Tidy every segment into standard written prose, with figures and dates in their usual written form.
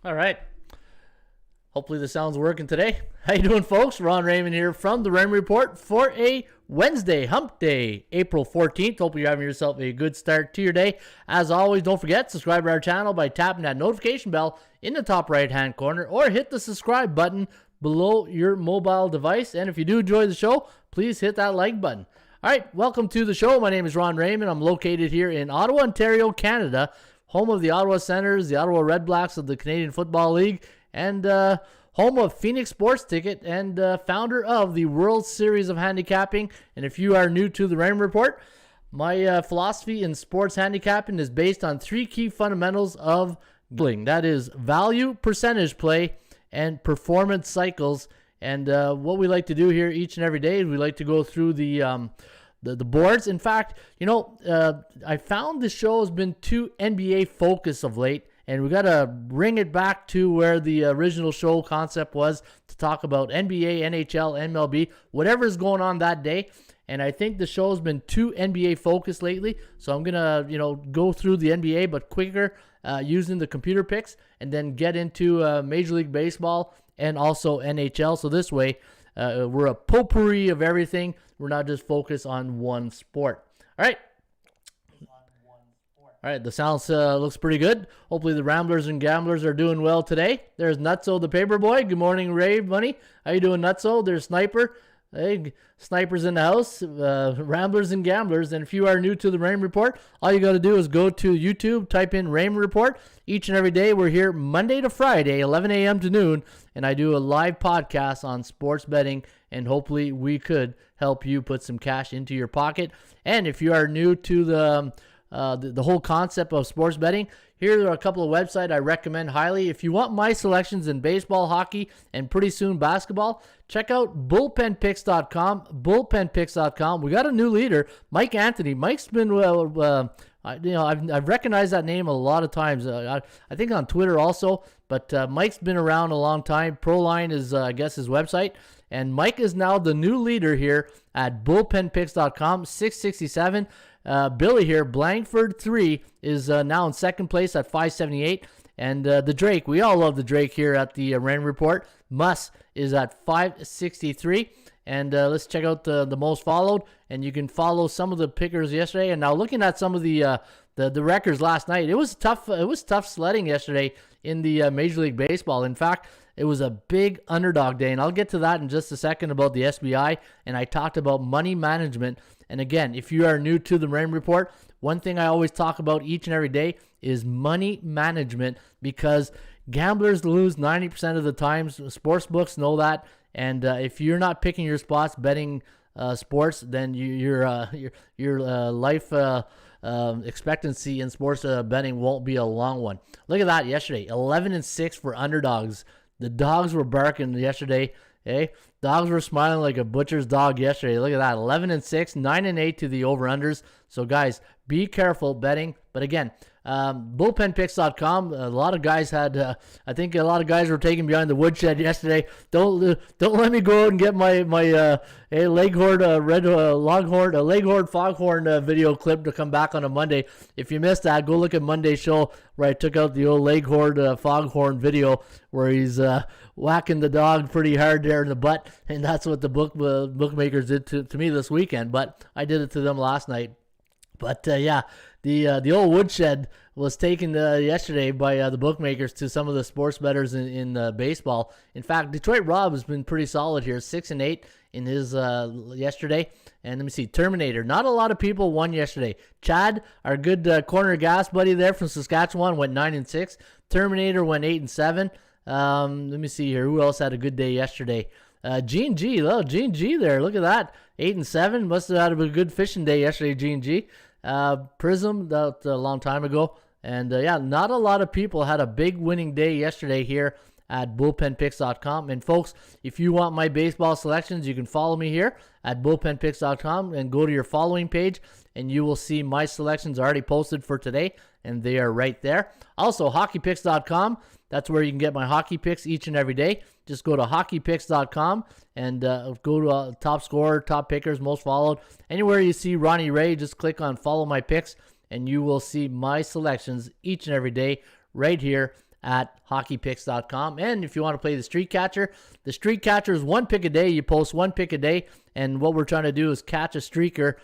All right. Hopefully the sound's working today. How you doing, folks? Raymond here from the Raymond Report for a Wednesday, Hump Day, April 14th. Hope you're having yourself a good start to your day. As always, don't forget, subscribe to our channel by tapping that notification bell in the top right-hand corner or hit the subscribe button below your mobile device. And if you do enjoy the show, please hit that like button. All right, welcome to the show. My name is Raymond. I'm located here in Ottawa, Ontario, Canada, home of the Ottawa Senators, the Ottawa Red Blacks of the Canadian Football League, and home of Phoenix Sports Ticket, and founder of the World Series of Handicapping. And if you are new to the Raymond Report, my philosophy in sports handicapping is based on three key fundamentals of gambling. That is value, percentage play, and performance cycles. And what we like to do here each and every day is we like to go through the boards. In fact, I found the show has been too NBA focused of late, and we got to bring it back to where the original show concept was, to talk about NBA, NHL, MLB, whatever is going on that day. And I think the show has been too NBA focused lately, so I'm gonna go through the NBA but quicker, using the computer picks, and then get into Major League Baseball and also NHL. So this way, we're a potpourri of everything. We're not just focused on one sport. All right. All right, the sound looks pretty good. Hopefully the Ramblers and Gamblers are doing well today. There's Nutso the Paperboy. Good morning, Ray Money. How you doing, Nutso? There's Sniper. Hey, Sniper's in the house. Ramblers and Gamblers. And if you are new to the Raymond Report, all you got to do is go to YouTube, type in Raymond Report. Each and every day, we're here Monday to Friday, 11 a.m. to noon, and I do a live podcast on sports betting, and hopefully we could help you put some cash into your pocket. And if you are new to the whole concept of sports betting, here are a couple of websites I recommend highly. If you want my selections in baseball, hockey, and pretty soon basketball, check out bullpenpicks.com. Bullpenpicks.com. We got a new leader, Mike Anthony. Mike's been I've recognized that name a lot of times. I think on Twitter also, but Mike's been around a long time. Proline is, I guess, his website. And Mike is now the new leader here at bullpenpicks.com, 667. Billy here, Blankford 3, is now in second place at 578. And the Drake, we all love the Drake here at the Raymond Report. Muss is at 563. And let's check out the most followed. And you can follow some of the pickers yesterday. And now looking at some of the records last night, it was tough. It was tough sledding yesterday in the Major League Baseball. In fact, it was a big underdog day, and I'll get to that in just a second about the SBI, and I talked about money management. And again, if you are new to the Raymond Report, one thing I always talk about each and every day is money management, because gamblers lose 90% of the time. Sports books know that, and if you're not picking your spots betting sports, then your life expectancy in sports betting won't be a long one. Look at that yesterday, 11-6 for underdogs. The dogs were barking yesterday. Hey, dogs were smiling like a butcher's dog yesterday. Look at that, 11-6, 9-8 to the over-unders. So guys, be careful betting. But again, bullpenpicks.com. A lot of guys had, I think a lot of guys were taken behind the woodshed yesterday. Don't let me go out and get my Leghorn Leghorn Foghorn video clip to come back on a Monday. If you missed that, go look at Monday's show where I took out the old Leghorn Foghorn video where he's whacking the dog pretty hard there in the butt, and that's what the bookmakers did to me this weekend. But I did it to them last night. But yeah, the old woodshed was taken yesterday by the bookmakers to some of the sports bettors in baseball. In fact, Detroit Rob has been pretty solid here, 6-8 in his yesterday. And let me see, Terminator. Not a lot of people won yesterday. Chad, our good corner gas buddy there from Saskatchewan, went 9-6. Terminator went 8-7. Let me see here. Who else had a good day yesterday? Gene G. Oh, Gene G there. Look at that. 8-7. Must have had a good fishing day yesterday, Gene G. Prism, that a long time ago. And yeah, not a lot of people had a big winning day yesterday here at bullpenpicks.com. And folks, if you want my baseball selections, you can follow me here at bullpenpicks.com and go to your following page, and you will see my selections already posted for today, and they are right there. Also, hockeypicks.com. That's where you can get my hockey picks each and every day. Just go to hockeypicks.com and go to top scorer, top pickers, most followed. Anywhere you see Ronnie Ray, just click on follow my picks, and you will see my selections each and every day right here at hockeypicks.com. And if you want to play the Streakcatcher is one pick a day. You post one pick a day, and what we're trying to do is catch a streaker.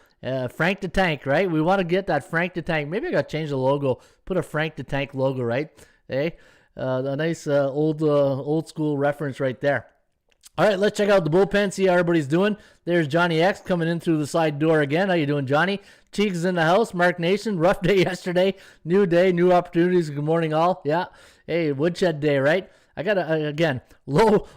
Frank the Tank, right? We want to get that Frank the Tank. Maybe I got to change the logo. Put a Frank the Tank logo, right? Hey, a nice old school reference right there. All right, let's check out the bullpen, see how everybody's doing. There's Johnny X coming in through the side door again. How you doing, Johnny? Cheeks is in the house. Mark Nation, rough day yesterday. New day, new opportunities. Good morning, all. Yeah. Hey, woodshed day, right? I got again low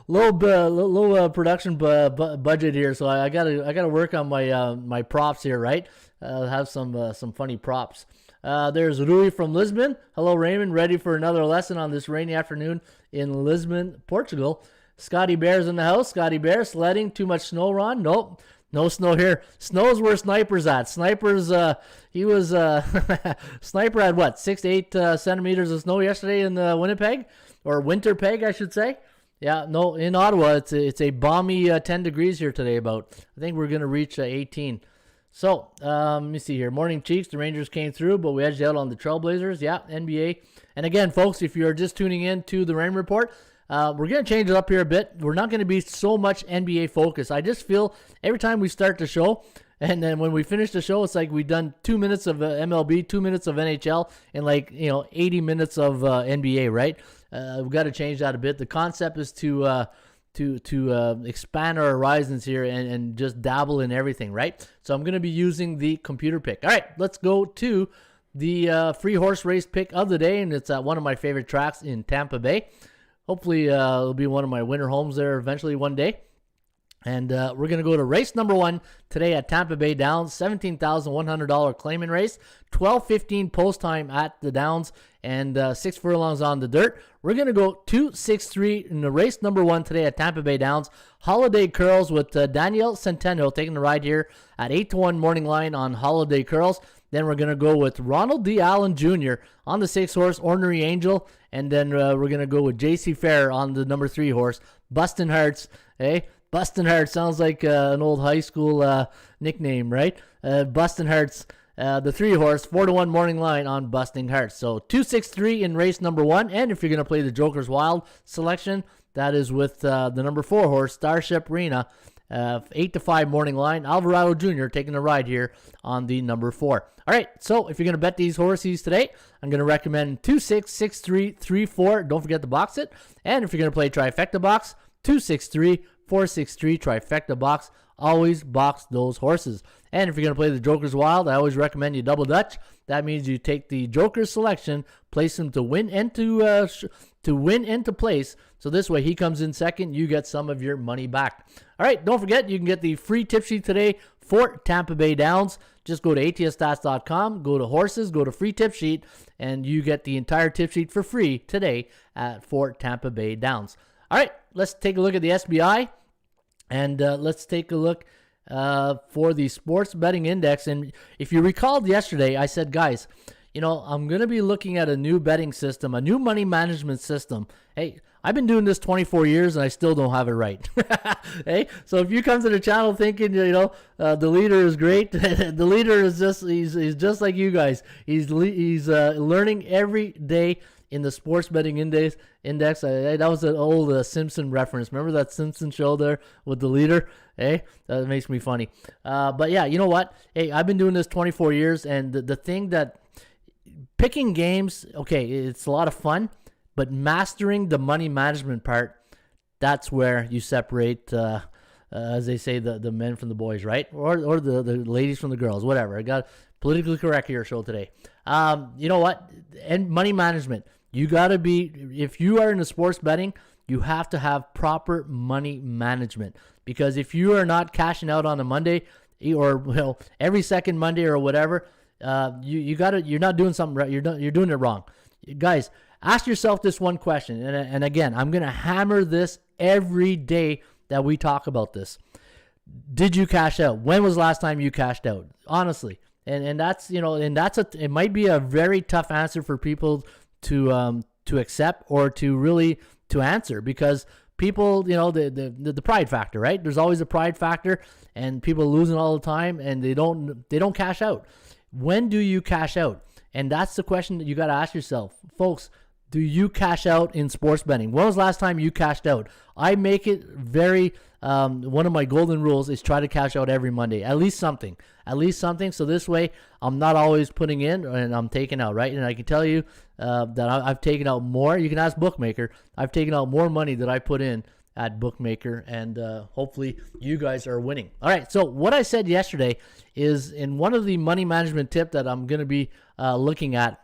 production budget here, so I gotta work on my props here, right? Have some funny props. There's Rui from Lisbon. Hello, Raymond. Ready for another lesson on this rainy afternoon in Lisbon, Portugal. Scotty Bear's in the house. Scotty Bear, sledding. Too much snow, Ron? Nope. No snow here. Snow's where Sniper's at. Sniper's, Sniper had what, 6 to 8 centimeters of snow yesterday in Winnipeg? Or Winterpeg, I should say. Yeah, no, in Ottawa, it's a balmy 10 degrees here today about. I think we're going to reach 18. So, let me see here. Morning, Cheeks. The Rangers came through, but we edged out on the Trailblazers. Yeah, NBA. And again, folks, if you're just tuning in to the Rain Report, we're going to change it up here a bit. We're not going to be so much NBA focused. I just feel every time we start the show, and then when we finish the show, it's like we've done 2 minutes of MLB, 2 minutes of NHL, and 80 minutes of NBA, right? We've got to change that a bit. The concept is to expand our horizons here and just dabble in everything, right? So I'm going to be using the computer pick. All right, let's go to the free horse race pick of the day, and it's at one of my favorite tracks in Tampa Bay. Hopefully, it'll be one of my winter homes there eventually one day. And we're going to go to race number 1 today at Tampa Bay Downs, $17,100 claiming race, 12:15 post time at the Downs, and 6 furlongs on the dirt. We're going to go 2-6-3 in the race number 1 today at Tampa Bay Downs. Holiday Curls with Danielle Centeno taking the ride here at 8-1 morning line on Holiday Curls. Then we're going to go with Ronald D. Allen Jr. on the 6-horse, Ornery Angel. And then we're going to go with J.C. Fair on the number 3 horse, Bustin' Hearts. Hey, Bustin' Hearts sounds like an old high school nickname, right? Bustin' Hearts, the 3 horse, 4-1 morning line on Busting Hearts. So 2-6-3 in race number 1. And if you're going to play the Joker's Wild selection, that is with the number 4 horse, Starship Rena. 8-5 morning line. Alvarado Jr. taking a ride here on the number 4. All right, so if you're going to bet these horses today, I'm going to recommend 2-6, 6-3, 3-4. Don't forget to box it. And if you're going to play trifecta box, 2-6-3, 4-6-3 trifecta box. Always box those horses. And if you're going to play the Joker's Wild, I always recommend you double Dutch. That means you take the Joker's selection, place him to win and to place. So this way he comes in second, you get some of your money back. All right, don't forget you can get the free tip sheet today for Tampa Bay Downs. Just go to atsstats.com, go to horses, go to free tip sheet, and you get the entire tip sheet for free today for Tampa Bay Downs. All right, let's take a look at the SBI, and let's take a look for the sports betting index. And if you recalled yesterday, I said, guys, I'm going to be looking at a new betting system, a new money management system. Hey, I've been doing this 24 years and I still don't have it right. Hey, so if you come to the channel thinking, the leader is great, the leader is he's just like you guys. He's learning every day in the sports betting index. That was an old Simpson reference. Remember that Simpson show there with the leader? Hey, that makes me funny. But yeah, you know what? Hey, I've been doing this 24 years, and the thing that picking games, okay, it's a lot of fun, but mastering the money management part, that's where you separate, as they say, the men from the boys, right? Or the ladies from the girls, whatever. I got politically correct here show today. You know what? And money management. You got to be, if you are in the sports betting, you have to have proper money management. Because if you are not cashing out on a Monday or every second Monday or whatever, you're not doing something right. You're doing it wrong. Guys, ask yourself this one question. And again, I'm going to hammer this every day that we talk about this. Did you cash out? When was the last time you cashed out? Honestly. And that's, it might be a very tough answer for people to accept or to answer, because people, the pride factor, right? There's always a pride factor, and people losing all the time, and they don't cash out. When do you cash out? And that's the question that you got to ask yourself, folks. do you cash out in sports betting? When was the last time you cashed out? I make it very, one of my golden rules is try to cash out every Monday. At least something. So this way, I'm not always putting in and I'm taking out, right? And I can tell you that I've taken out more. You can ask Bookmaker. I've taken out more money than I put in at Bookmaker, and hopefully you guys are winning. All right, so what I said yesterday is in one of the money management tip that I'm going to be looking at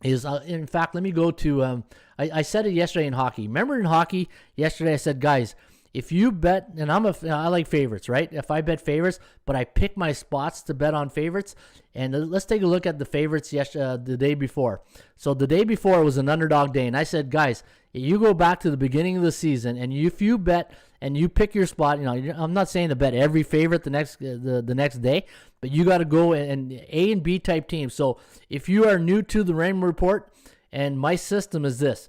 is, in fact, let me go to, I said it yesterday in hockey. Remember in hockey, yesterday I said, guys, if you bet, and I like favorites, right? If I bet favorites, but I pick my spots to bet on favorites, and let's take a look at the favorites the day before. So the day before was an underdog day, and I said, guys, you go back to the beginning of the season, and if you bet and you pick your spot, I'm not saying to bet every favorite the next day, but you got to go and A and B type teams. So if you are new to the Raymond Report, and my system is this: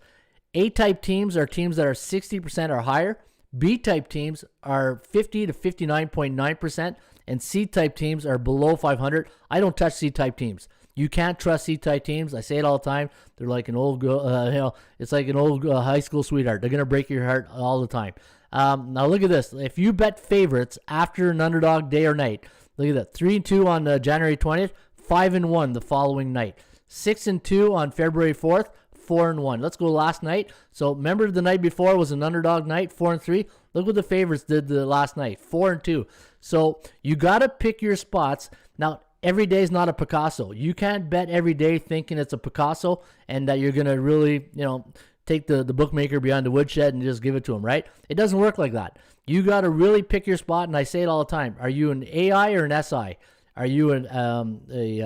A type teams are teams that are 60% or higher. B type teams are 50 to 59.9%, and C type teams are below 500. I don't touch C type teams. You can't trust C type teams. I say it all the time. They're like an old girl. It's like an old high school sweetheart. They're gonna break your heart all the time. Now look at this. If you bet favorites after an underdog day or night, look at that. 3-2 on January 20th, 5-1 the following night, 6-2 on February 4th. 4-1. Let's go last night. So remember the night before was an underdog night, 4-3. Look what the favorites did the last night, 4-2. So you got to pick your spots. Now, every day is not a Picasso. You can't bet every day thinking it's a Picasso and that you're going to really, take the bookmaker behind the woodshed and just give it to him, right? It doesn't work like that. You got to really pick your spot, and I say it all the time. Are you an AI or an SI? Are you an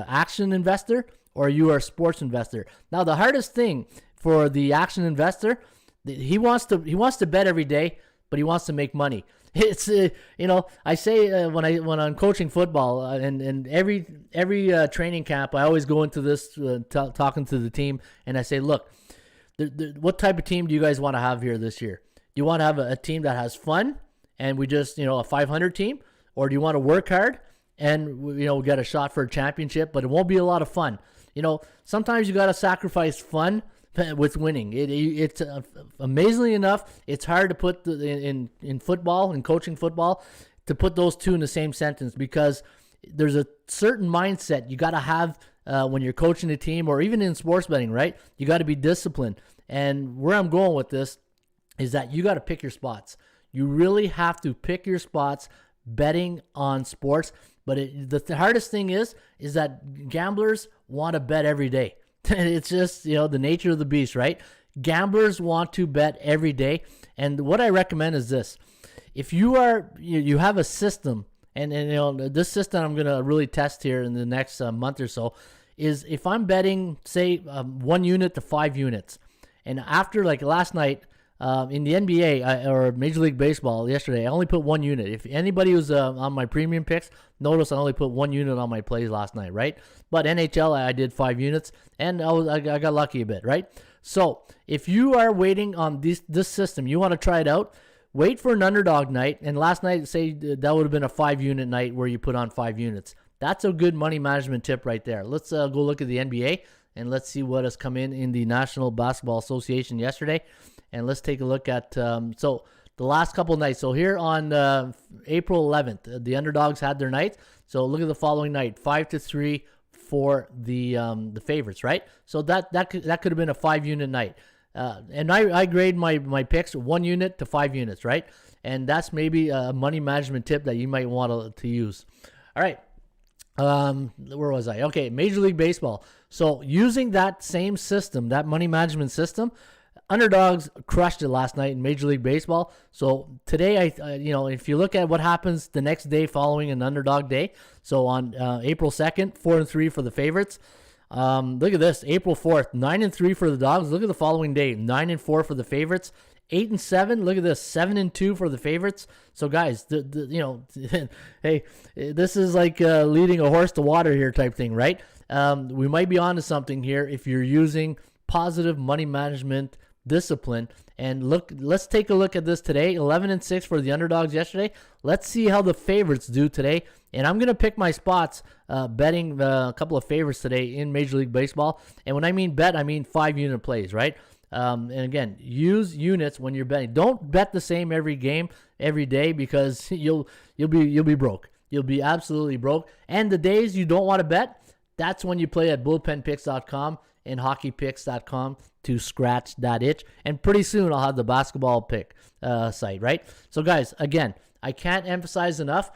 action investor? Or you are a sports investor. Now, the hardest thing for the action investor, he wants to bet every day, but he wants to make money. It's I say when I'm coaching football and every training camp, I always go into this talking to the team, and I say, look, what type of team do you guys want to have here this year? Do you want to have a team that has fun and we just a 500 team, or do you want to work hard and we get a shot for a championship, but it won't be a lot of fun? Sometimes you got to sacrifice fun with winning. It's amazingly enough, it's hard to put in football and coaching football to put those two in the same sentence, because there's a certain mindset you got to have when you're coaching a team, or even in sports betting, right? You got to be disciplined. And where I'm going with this is that you got to pick your spots. You really have to pick your spots betting on sports. But the hardest thing is that gamblers want to bet every day. It's just, the nature of the beast, right? Gamblers want to bet every day. And what I recommend is this. If you have a system, and this system I'm going to really test here in the next month or so, is if I'm betting, say, 1 unit to 5 units. And after, like last night, in the NBA or Major League Baseball yesterday, I only put 1 unit. If anybody was on my premium picks, notice I only put 1 unit on my plays last night, right? But NHL, I did 5 units, and I got lucky a bit, right? So if you are waiting on this system, you want to try it out, wait for an underdog night. And last night, say that would have been a 5 unit night where you put on 5 units. That's a good money management tip right there. Let's go look at the NBA, and let's see what has come in the National Basketball Association yesterday. And let's take a look at so the last couple of nights. So here on April 11th, the underdogs had their night. So look at the following night, 5-3 for the favorites, right? So that could have been a 5 unit night. And I grade my picks 1 unit to 5 units, right? And that's maybe a money management tip that you might want to use. All right. Where was I? Okay, Major League Baseball. So using that same system, that money management system, underdogs crushed it last night in Major League Baseball. So today, if you look at what happens the next day following an underdog day, so on April 2nd, 4-3 for the favorites. Look at this, April 4th, 9-3 for the dogs. Look at the following day, 9-4 for the favorites. 8-7. Look at this, 7-2 for the favorites. So guys, hey, this is like leading a horse to water here type thing, right? We might be onto something here if you're using positive money management discipline. And let's take a look at this today. 11-6 for the underdogs yesterday. Let's see how the favorites do today. And I'm going to pick my spots betting a couple of favorites today in Major League Baseball. And when I mean bet, I mean 5 unit plays, right? And again, use units when you're betting. Don't bet the same every game, every day, because you'll be broke. You'll be absolutely broke. And the days you don't want to bet, that's when you play at bullpenpicks.com and hockeypicks.com to scratch that itch. And pretty soon I'll have the basketball pick site, right? So guys, again, I can't emphasize enough.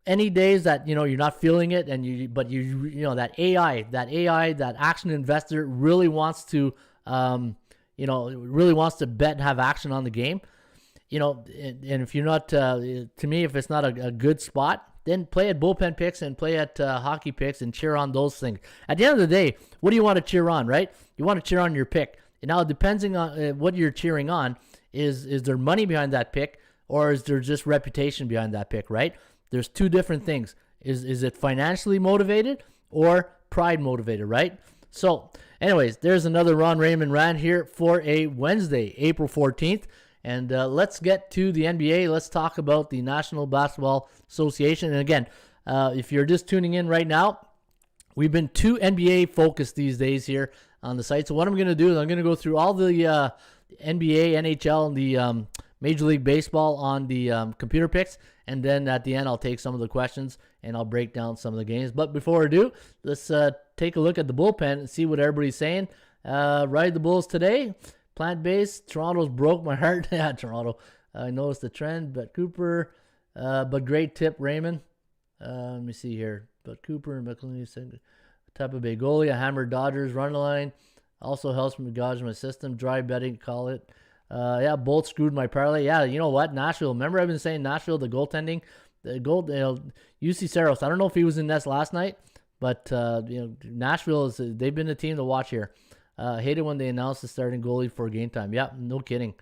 Any days that you're not feeling it, and that that action investor really wants to really wants to bet and have action on the game, and if you're not, to me, if it's not a good spot, then play at bullpen picks and play at hockey picks and cheer on those things. At the end of the day, what do you want to cheer on, right? You want to cheer on your pick. And now, depending on what you're cheering on, is there money behind that pick, or is there just reputation behind that pick, right? There's two different things. Is it financially motivated or pride motivated, right? So, anyways, there's another Ron Raymond rant here for a Wednesday, April 14th. And let's get to the NBA. Let's talk about the National Basketball Association. And again, if you're just tuning in right now, we've been too NBA focused these days here on the site. So what I'm going to do is I'm going to go through all the NBA, NHL, and the Major League Baseball on the computer picks. And then at the end, I'll take some of the questions and I'll break down some of the games. But before I do, let's take a look at the bullpen and see what everybody's saying. Ride the Bulls today. Plant-based. Toronto's broke my heart. Yeah, Toronto. I noticed the trend. But Cooper. But great tip, Raymond. Let me see here. But Cooper and McLean. Tampa Bay goalie. A hammered Dodgers run line. Also helps me gauge my system. Dry betting, call it. Yeah, both screwed my parlay. Yeah, you know what? Nashville. Remember I've been saying Nashville, the goaltending? The UC Saros. I don't know if he was in nest last night, but Nashville, they've been the team to watch here. Hated when they announced the starting goalie for game time. Yeah, no kidding.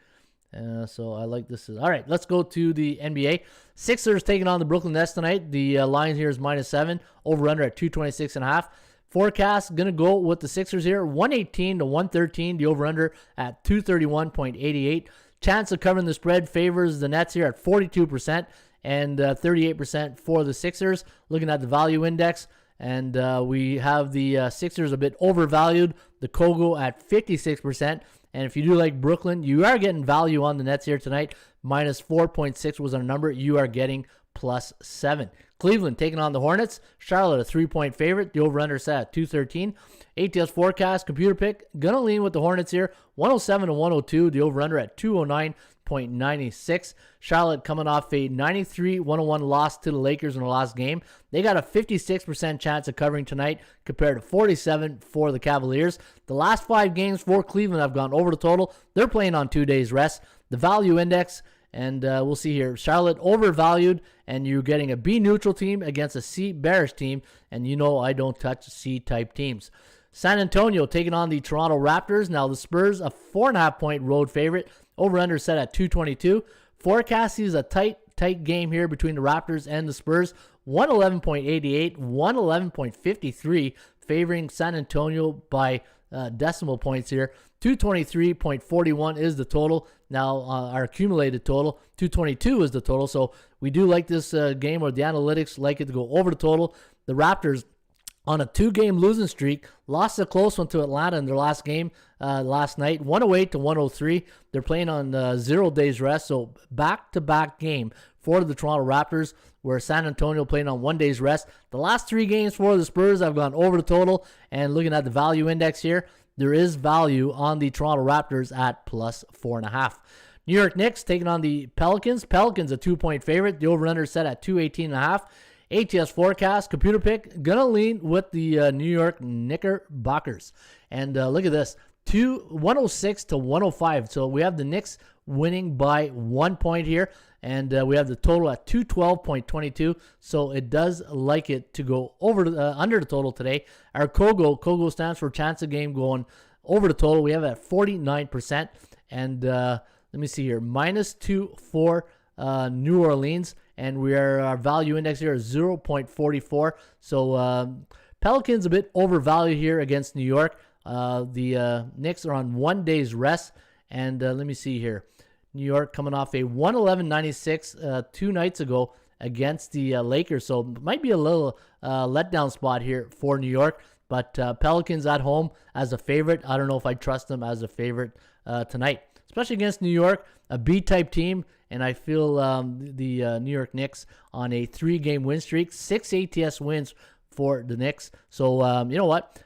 So I like this. All right, let's go to the NBA. Sixers taking on the Brooklyn Nets tonight. The line here is -7. Over-under at 226.5. Forecast, going to go with the Sixers here. 118 to 113. The over-under at 231.88. Chance of covering the spread favors the Nets here at 42% and 38% for the Sixers. Looking at the value index, and we have the Sixers a bit overvalued. The Kogo at 56%. And if you do like Brooklyn, you are getting value on the Nets here tonight. -4.6 was our number. You are getting +7. Cleveland taking on the Hornets. Charlotte, a 3-point favorite. The over-under set at 213. ATS forecast, computer pick. Gonna lean with the Hornets here. 107 to 102. The over-under at 209.96. Charlotte coming off a 93-101 loss to the Lakers in the last game. They got a 56% chance of covering tonight compared to 47 for the Cavaliers. The last 5 games for Cleveland have gone over the total. They're playing on 2 days rest. The value index, and we'll see here. Charlotte overvalued, and you're getting a B neutral team against a C bearish team, and I don't touch C-type teams. San Antonio taking on the Toronto Raptors. Now the Spurs, a 4.5-point road favorite. Over-under set at 222. Forecast is a tight game here between the Raptors and the Spurs. 111.88, 111.53, favoring San Antonio by decimal points here. 223.41 is the total. Now our accumulated total, 222 is the total. So we do like this game, where the analytics like it to go over the total. The Raptors, on a 2-game losing streak, lost a close one to Atlanta in their last game last night, 108 to 103. They're playing on 0 days rest, so back-to-back game for the Toronto Raptors, where San Antonio playing on 1 day's rest. The last 3 games for the Spurs have gone over the total, and looking at the value index here, there is value on the Toronto Raptors at +4.5. New York Knicks taking on the Pelicans. Pelicans a 2-point favorite. The over-under set at 218.5. ATS forecast, computer pick, gonna lean with the New York Knickerbockers. And look at this, 106 to 105. So we have the Knicks winning by 1 point here. And we have the total at 212.22. So it does like it to go over under the total today. Our Kogo stands for chance of game going over the total. We have it at 49%. And let me see here, -2 for New Orleans. And our value index here is 0.44. So Pelicans a bit overvalued here against New York. The Knicks are on 1 day's rest. And let me see here. New York coming off a 111-96 2 nights ago against the Lakers. So it might be a little letdown spot here for New York. But Pelicans at home as a favorite. I don't know if I trust them as a favorite tonight, especially against New York, a B-type team. And I feel the New York Knicks on a 3-game win streak, 6 ATS wins for the Knicks. So, you know what?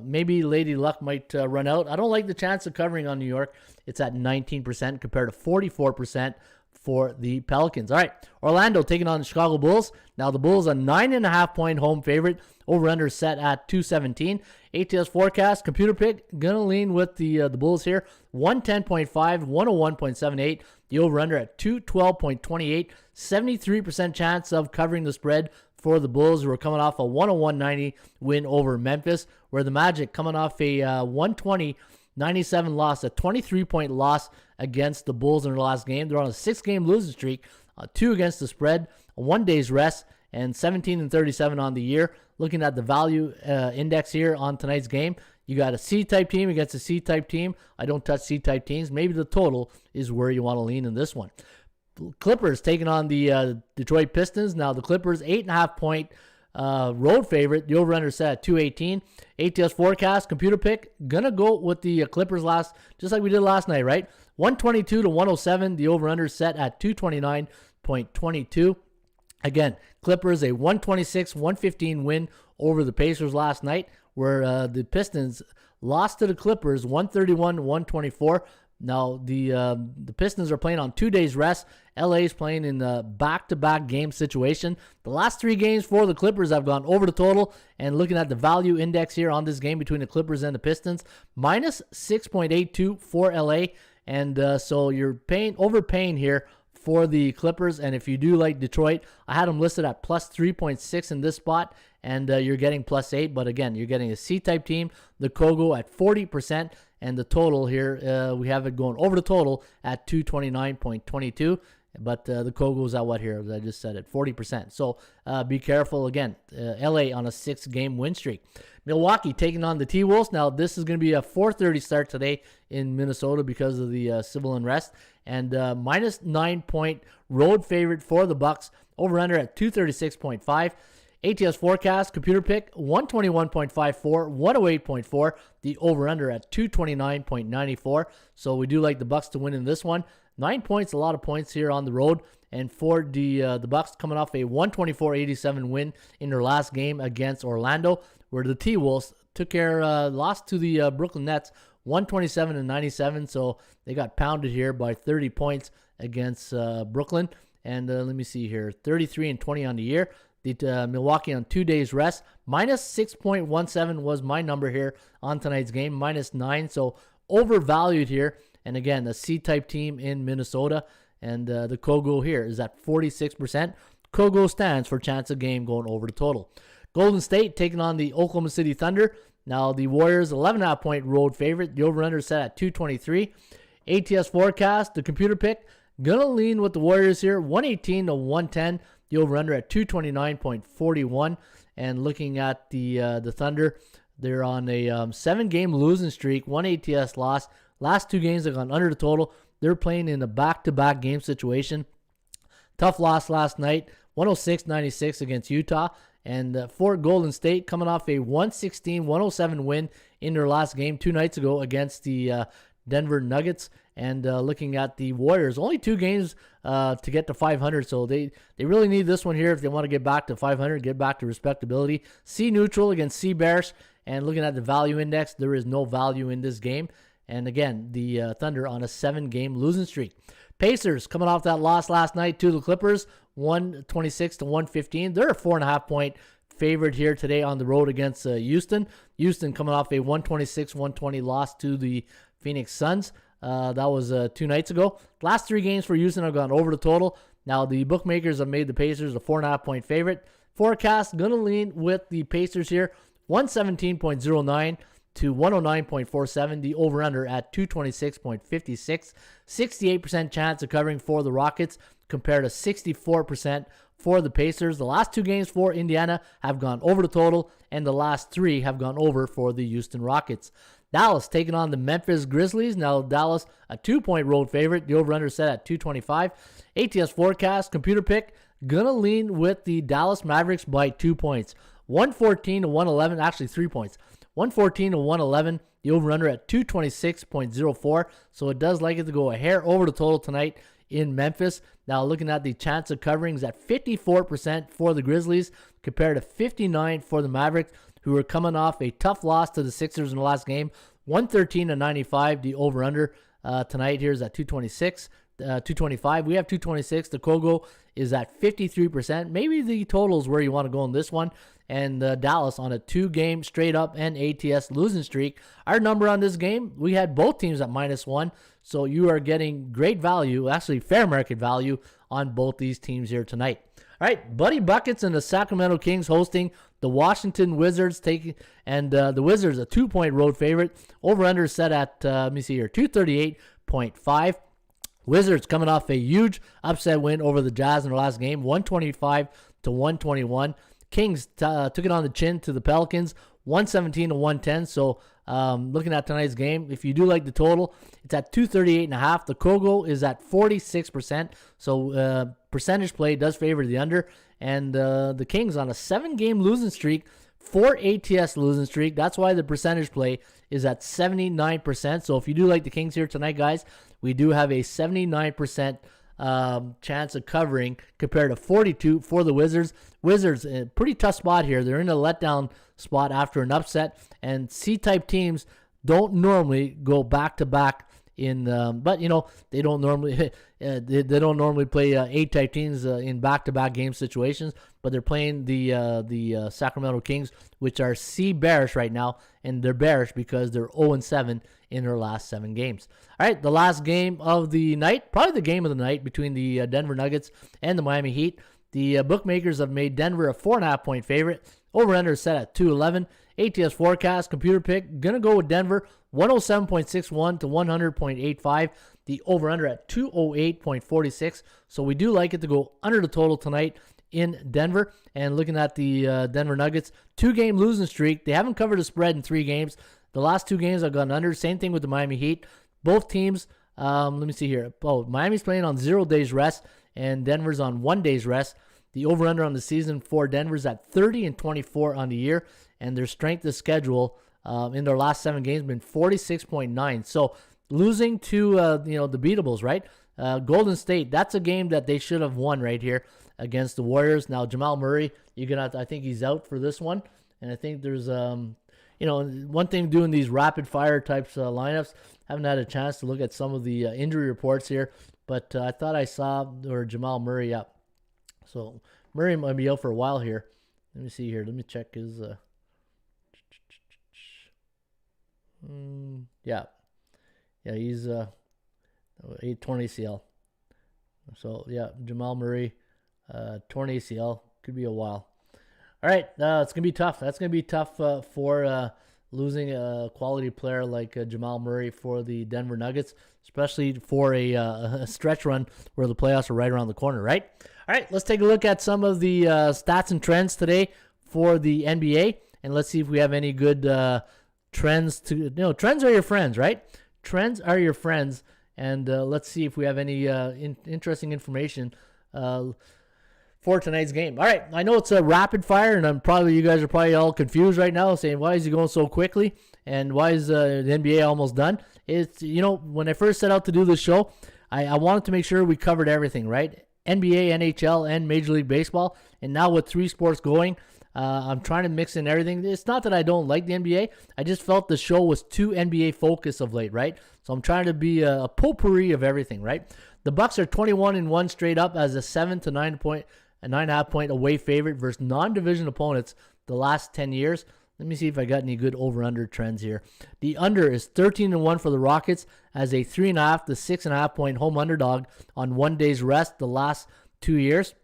Maybe Lady Luck might run out. I don't like the chance of covering on New York. It's at 19% compared to 44% for the Pelicans. All right, Orlando taking on the Chicago Bulls. Now, the Bulls a 9.5-point home favorite. Over-under set at 217. ATS forecast, computer pick, going to lean with the Bulls here. 110.5, 101.78. The over-under at 212.28. 73% chance of covering the spread for the Bulls, who are coming off a 101-90 win over Memphis, where the Magic coming off a 120-97 loss, a 23-point loss against the Bulls in their last game. They're on a 6-game losing streak, 2 against the spread, a 1 day's rest, and 17-37 on the year. Looking at the value index here on tonight's game, you got a C-type team against a C-type team. I don't touch C-type teams. Maybe the total is where you want to lean in this one. Clippers taking on the Detroit Pistons. Now, the Clippers, 8.5-point road favorite. The over-under set at 218. ATS forecast, computer pick, gonna go with the Clippers just like we did last night, right? 122 to 107. The over-under set at 229.22. Again, Clippers a 126-115 win over the Pacers last night, where the Pistons lost to the Clippers 131-124. Now, the Pistons are playing on 2 days rest. LA is playing in the back-to-back game situation. The last 3 games for the Clippers have gone over the total. And looking at the value index here on this game between the Clippers and the Pistons, minus 6.82 for LA. And so you're overpaying here for the Clippers. And if you do like Detroit, I had them listed at plus 3.6 in this spot. And you're getting plus 8. But again, you're getting a C-type team. The Kogo at 40%. And the total here, we have it going over the total at 229.22. But the Kogo's at what here? As I just said it, 40%. So be careful. Again, LA on a 6-game win streak. Milwaukee taking on the T-Wolves. Now, this is going to be a 4:30 start today in Minnesota because of the civil unrest. And minus 9-point road favorite for the Bucks. Over-under at 236.5. ATS forecast, computer pick, 121.54, 108.4. The over-under at 229.94. So we do like the Bucks to win in this one. 9 points, a lot of points here on the road. And for the Bucks coming off a 124-87 win in their last game against Orlando, where the T-Wolves lost to the Brooklyn Nets 127-97. So they got pounded here by 30 points against Brooklyn. And let me see here, 33-20 on the year. The Milwaukee on 2 days rest. Minus 6.17 was my number here on tonight's game. Minus 9, so overvalued here. And again, a C-type team in Minnesota. And the Kogo here is at 46%. Kogo stands for chance of game going over the total. Golden State taking on the Oklahoma City Thunder. Now the Warriors, 11.5-point road favorite. The over-under set at 223. ATS forecast, the computer pick. Gonna lean with the Warriors here, 118 to 110. The over-under at 229.41. And looking at the Thunder, they're on a 7-game losing streak, 1 ATS loss. Last 2 games have gone under the total. They're playing in a back-to-back game situation. Tough loss last night, 106-96 against Utah. And for Golden State, coming off a 116-107 win in their last game 2 nights ago against the Denver Nuggets. And looking at the Warriors, only 2 games to get to 500, so they really need this one here if they want to get back to 500, get back to respectability. C neutral against C bearish, and looking at the value index, there is no value in this game. And again, the Thunder on a 7-game losing streak. Pacers coming off that loss last night to the Clippers, 126 to 115. They're a 4.5-point favorite here today on the road against Houston. Houston coming off a 126-120 loss to the Phoenix Suns. That was 2 nights ago. Last 3 games for Houston have gone over the total. Now, the bookmakers have made the Pacers a 4.5-point favorite. Forecast, going to lean with the Pacers here. 117.09 to 109.47. The over-under at 226.56. 68% chance of covering for the Rockets compared to 64% for the Pacers. The last 2 games for Indiana have gone over the total, and the last 3 have gone over for the Houston Rockets. Dallas taking on the Memphis Grizzlies. Now, Dallas, a 2-point road favorite. The over-under set at 225. ATS forecast, computer pick, gonna lean with the Dallas Mavericks by 2 points. 114 to 111, actually 3 points. 114 to 111. The over-under at 226.04. So it does like it to go a hair over the total tonight in Memphis. Now looking at the chance of covering is at 54% for the Grizzlies compared to 59% for the Mavericks, who are coming off a tough loss to the Sixers in the last game, 113-95. The over-under tonight here is at 225. We have 226. The Kogo is at 53%. Maybe the total is where you want to go in this one. And Dallas on a 2-game straight up and ATS losing streak. Our number on this game, we had both teams at -1. So you are getting great value, actually fair market value on both these teams here tonight. All right, Buddy Buckets and the Sacramento Kings hosting the Washington Wizards, and the Wizards a 2-point road favorite. Over-under set at, let me see here, 238.5. Wizards coming off a huge upset win over the Jazz in their last game, 125-121. Kings took it on the chin to the Pelicans, 117-110. So looking at tonight's game, if you do like the total, it's at 238.5. The Kogo is at 46%. So percentage play does favor the under. And the Kings on a 7-game losing streak, 4 ATS losing streak. That's why the percentage play is at 79%. So if you do like the Kings here tonight, guys, we do have a 79% chance of covering compared to 42 for the Wizards. Wizards, a pretty tough spot here. They're in a letdown spot after an upset, and C-type teams don't normally go back-to-back in, but you know they don't normally they don't normally play A-type teams in back-to-back game situations. But they're playing the Sacramento Kings, which are C-bearish right now, and they're bearish because they're 0-7 in their last 7 games. All right, the last game of the night, probably the game of the night between the Denver Nuggets and the Miami Heat. The bookmakers have made Denver a 4.5-point favorite. Over-under is set at 211. ATS forecast, computer pick, going to go with Denver, 107.61 to 100.85. The over-under at 208.46. So we do like it to go under the total tonight in Denver. And looking at the Denver Nuggets, 2-game losing streak. They haven't covered a spread in 3 games. The last 2 games have gone under. Same thing with the Miami Heat. Both teams, let me see here. Oh, Miami's playing on 0 days rest, and Denver's on 1 day's rest. The over-under on the season for Denver's at 30-24 on the year, and their strength of schedule in their last 7 games has been 46.9. So losing to the beatables, right? Golden State, that's a game that they should have won right here against the Warriors. Now Jamal Murray, I think he's out for this one, and I think there's one thing doing these rapid fire types lineups. Haven't had a chance to look at some of the injury reports here, but I thought I saw Jamal Murray up. So Murray might be out for a while here. Let me see here. Let me check his. He's torn ACL. So yeah, Jamal Murray, torn ACL, could be a while. All right, it's gonna be tough. That's gonna be tough for losing a quality player like Jamal Murray for the Denver Nuggets, especially for a stretch run where the playoffs are right around the corner, right? All right, let's take a look at some of the stats and trends today for the NBA, and let's see if we have any good trends. Trends are your friends, right? Trends are your friends, and let's see if we have any interesting information for tonight's game. All right, I know it's a rapid fire, and you guys are probably all confused right now, saying, why is he going so quickly, and why is the NBA almost done? It's, when I first set out to do this show, I wanted to make sure we covered everything, right? NBA, NHL, and Major League Baseball, and now with 3 sports going, I'm trying to mix in everything. It's not that I don't like the NBA. I just felt the show was too NBA focused of late, right? So I'm trying to be a potpourri of everything, right? The Bucks are 21-1 straight up as a 7 to 9.5 point away favorite versus non-division opponents the last 10 years. Let me see if I got any good over-under trends here. The under is 13-1 for the Rockets as a 3.5 to 6.5 point home underdog on 1 day's rest the last 2 years.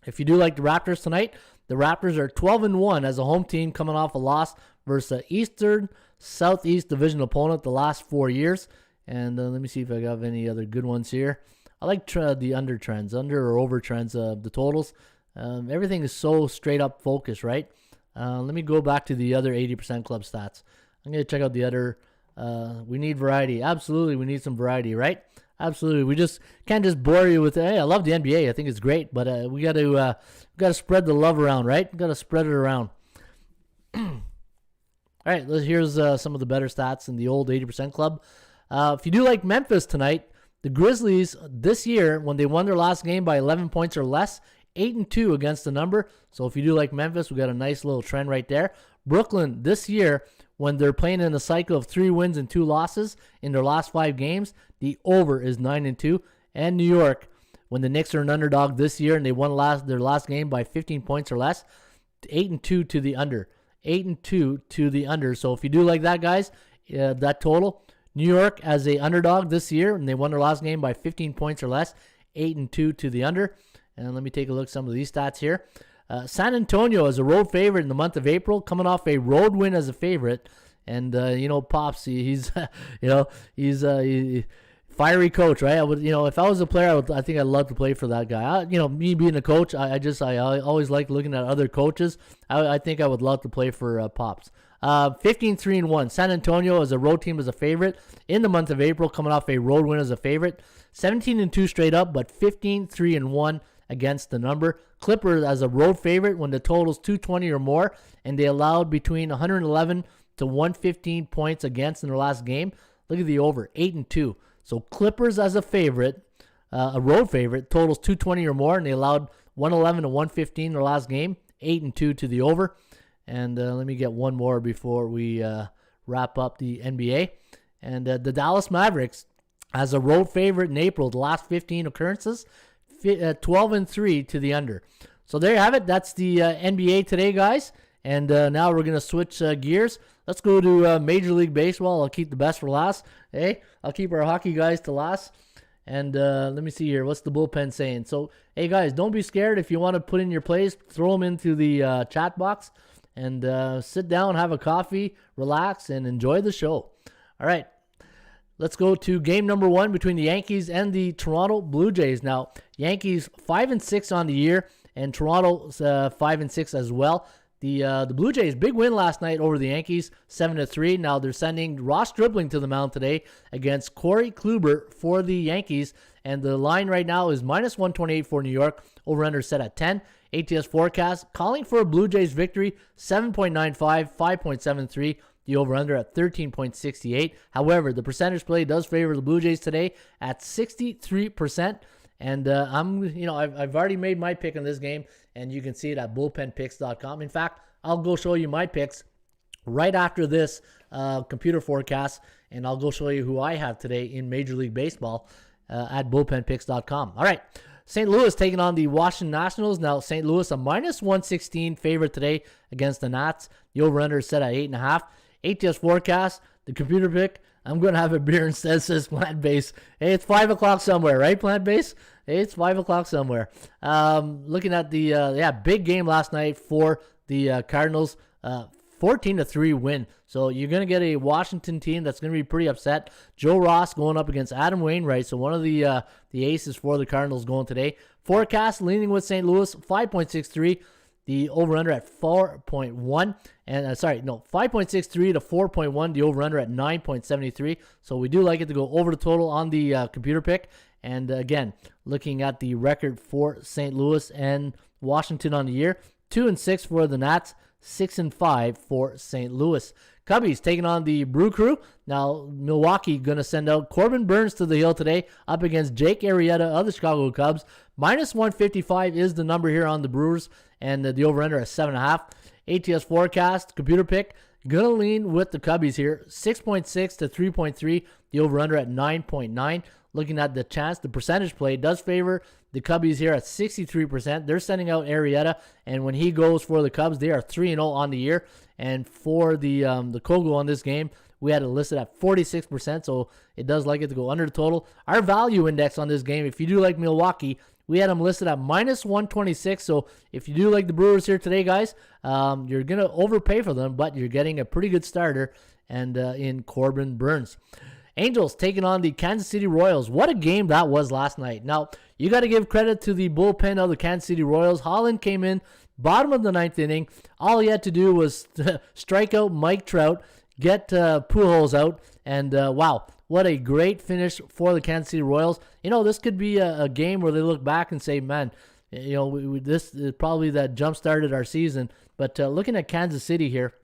If you do like the Raptors tonight, the Raptors are 12-1 as a home team coming off a loss versus the Southeast division opponent the last 4 years. And let me see if I got any other good ones here. I like the under trends, under or over trends, the totals. Everything is so straight up focused, right? Let me go back to the other 80% club stats. I'm going to check out the other. We need variety. Absolutely, we need some variety, right? Absolutely. We just can't just bore you with, hey, I love the NBA. I think it's great, but we got to spread the love around, right? We got to spread it around. All All right, here's some of the better stats in the old 80% club. If you do like Memphis tonight, the Grizzlies this year, when they won their last game by 11 points or less, 8-2 against the number. So if you do like Memphis, we got a nice little trend right there. Brooklyn this year, when they're playing in a cycle of 3 wins and 2 losses in their last 5 games, the over is 9-2. And New York, when the Knicks are an underdog this year and they won their last game by 15 points or less, 8-2 to the under. 8-2 to the under. So if you do like that, guys, that total, New York as a underdog this year, and they won their last game by 15 points or less, 8-2 to the under. And let me take a look at some of these stats here. San Antonio is a road favorite in the month of April, coming off a road win as a favorite. And Pops, he's he's a fiery coach, right? I would, if I was a player, I think I'd love to play for that guy. Me being a coach, I always like looking at other coaches. I think I would love to play for Pops. 15-3-1. San Antonio as a road team as a favorite in the month of April, coming off a road win as a favorite. 17-2 straight up, but 15-3-1 against the number. Clippers as a road favorite when the total's 220 or more, and they allowed between 111 to 115 points against in their last game. Look at the over, 8-2. So Clippers as a favorite, a road favorite, totals 220 or more, and they allowed 111 to 115 in their last game. 8-2 to the over. And let me get one more before we wrap up the NBA. And the Dallas Mavericks, as a road favorite in April, the last 15 occurrences, 12-3 to the under. So there you have it. That's the NBA today, guys. And now we're going to switch gears. Let's go to Major League Baseball. I'll keep the best for last. Hey, I'll keep our hockey guys to last. And let me see here. What's the bullpen saying? So, hey, guys, don't be scared. If you want to put in your plays, throw them into the chat box. And sit down, have a coffee, relax, and enjoy the show. All right, let's go to game number 1 between the Yankees and the Toronto Blue Jays. Now, Yankees 5-6 on the year, and Toronto's 5-6 as well. The Blue Jays, big win last night over the Yankees, 7-3. Now they're sending Ross Stripling to the mound today against Corey Kluber for the Yankees. And the line right now is -128 for New York. Over-under set at 10. ATS forecast calling for a Blue Jays victory, 7.95, 5.73. The over-under at 13.68. However, the percentage play does favor the Blue Jays today at 63%. And I've already made my pick in this game, and you can see it at bullpenpicks.com. In fact, I'll go show you my picks right after this computer forecast, and I'll go show you who I have today in Major League Baseball at bullpenpicks.com. All right, St. Louis taking on the Washington Nationals. Now, St. Louis, a -116 favorite today against the Nats. The over-under is set at 8.5. ATS forecast, the computer pick, I'm going to have a beer instead, says Plant Base. Hey, it's 5 o'clock somewhere, right, Plant Base? Hey, it's 5 o'clock somewhere. Looking at the big game last night for the Cardinals, 14-3 win. So you're going to get a Washington team that's going to be pretty upset. Joe Ross going up against Adam Wainwright, so one of the aces for the Cardinals going today. Forecast leaning with St. Louis, 5.63. The over-under at 4.1. And 5.63 to 4.1. The over-under at 9.73. So we do like it to go over the total on the computer pick. And again, looking at the record for St. Louis and Washington on the year, 2-6 for the Nats, 6-5 for St. Louis. Cubbies taking on the Brew Crew. Now, Milwaukee going to send out Corbin Burns to the hill today up against Jake Arrieta of the Chicago Cubs. -155 is the number here on the Brewers, and the over-under is 7.5. ATS forecast, computer pick, going to lean with the Cubbies here, 6.6 to 3.3. The over-under at 9.9. Looking at the chance, the percentage play does favor the Cubbies here at 63%. They're sending out Arrieta, and when he goes for the Cubs, they are 3-0 on the year. And for the Kogo on this game, we had it listed at 46%, so it does like it to go under the total. Our value index on this game, if you do like Milwaukee, we had them listed at -126. So if you do like the Brewers here today, guys, you're going to overpay for them, but you're getting a pretty good starter and in Corbin Burns. Angels taking on the Kansas City Royals. What a game that was last night. Now, you got to give credit to the bullpen of the Kansas City Royals. Holland came in, bottom of the 9th inning. All he had to do was strike out Mike Trout, get Pujols out, and wow, what a great finish for the Kansas City Royals. This could be a game where they look back and say, man, this is probably that jump-started our season. But looking at Kansas City here,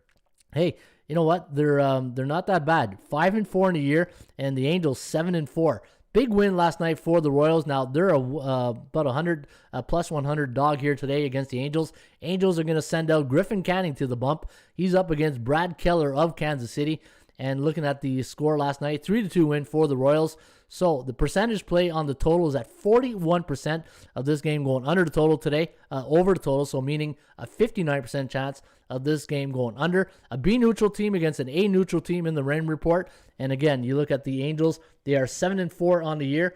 hey, you know what? They're not that bad. 5-4 in a year, and the Angels 7-4. Big win last night for the Royals. Now they're about 100 plus 100 dog here today against the Angels. Angels are going to send out Griffin Canning to the bump. He's up against Brad Keller of Kansas City. And looking at the score last night, 3-2 win for the Royals. So the percentage play on the total is at 41% of this game going under the total today, over the total. So meaning a 59% chance of this game going under. A B neutral team against an A neutral team in the rain report. And again, you look at the Angels, they are 7-4 on the year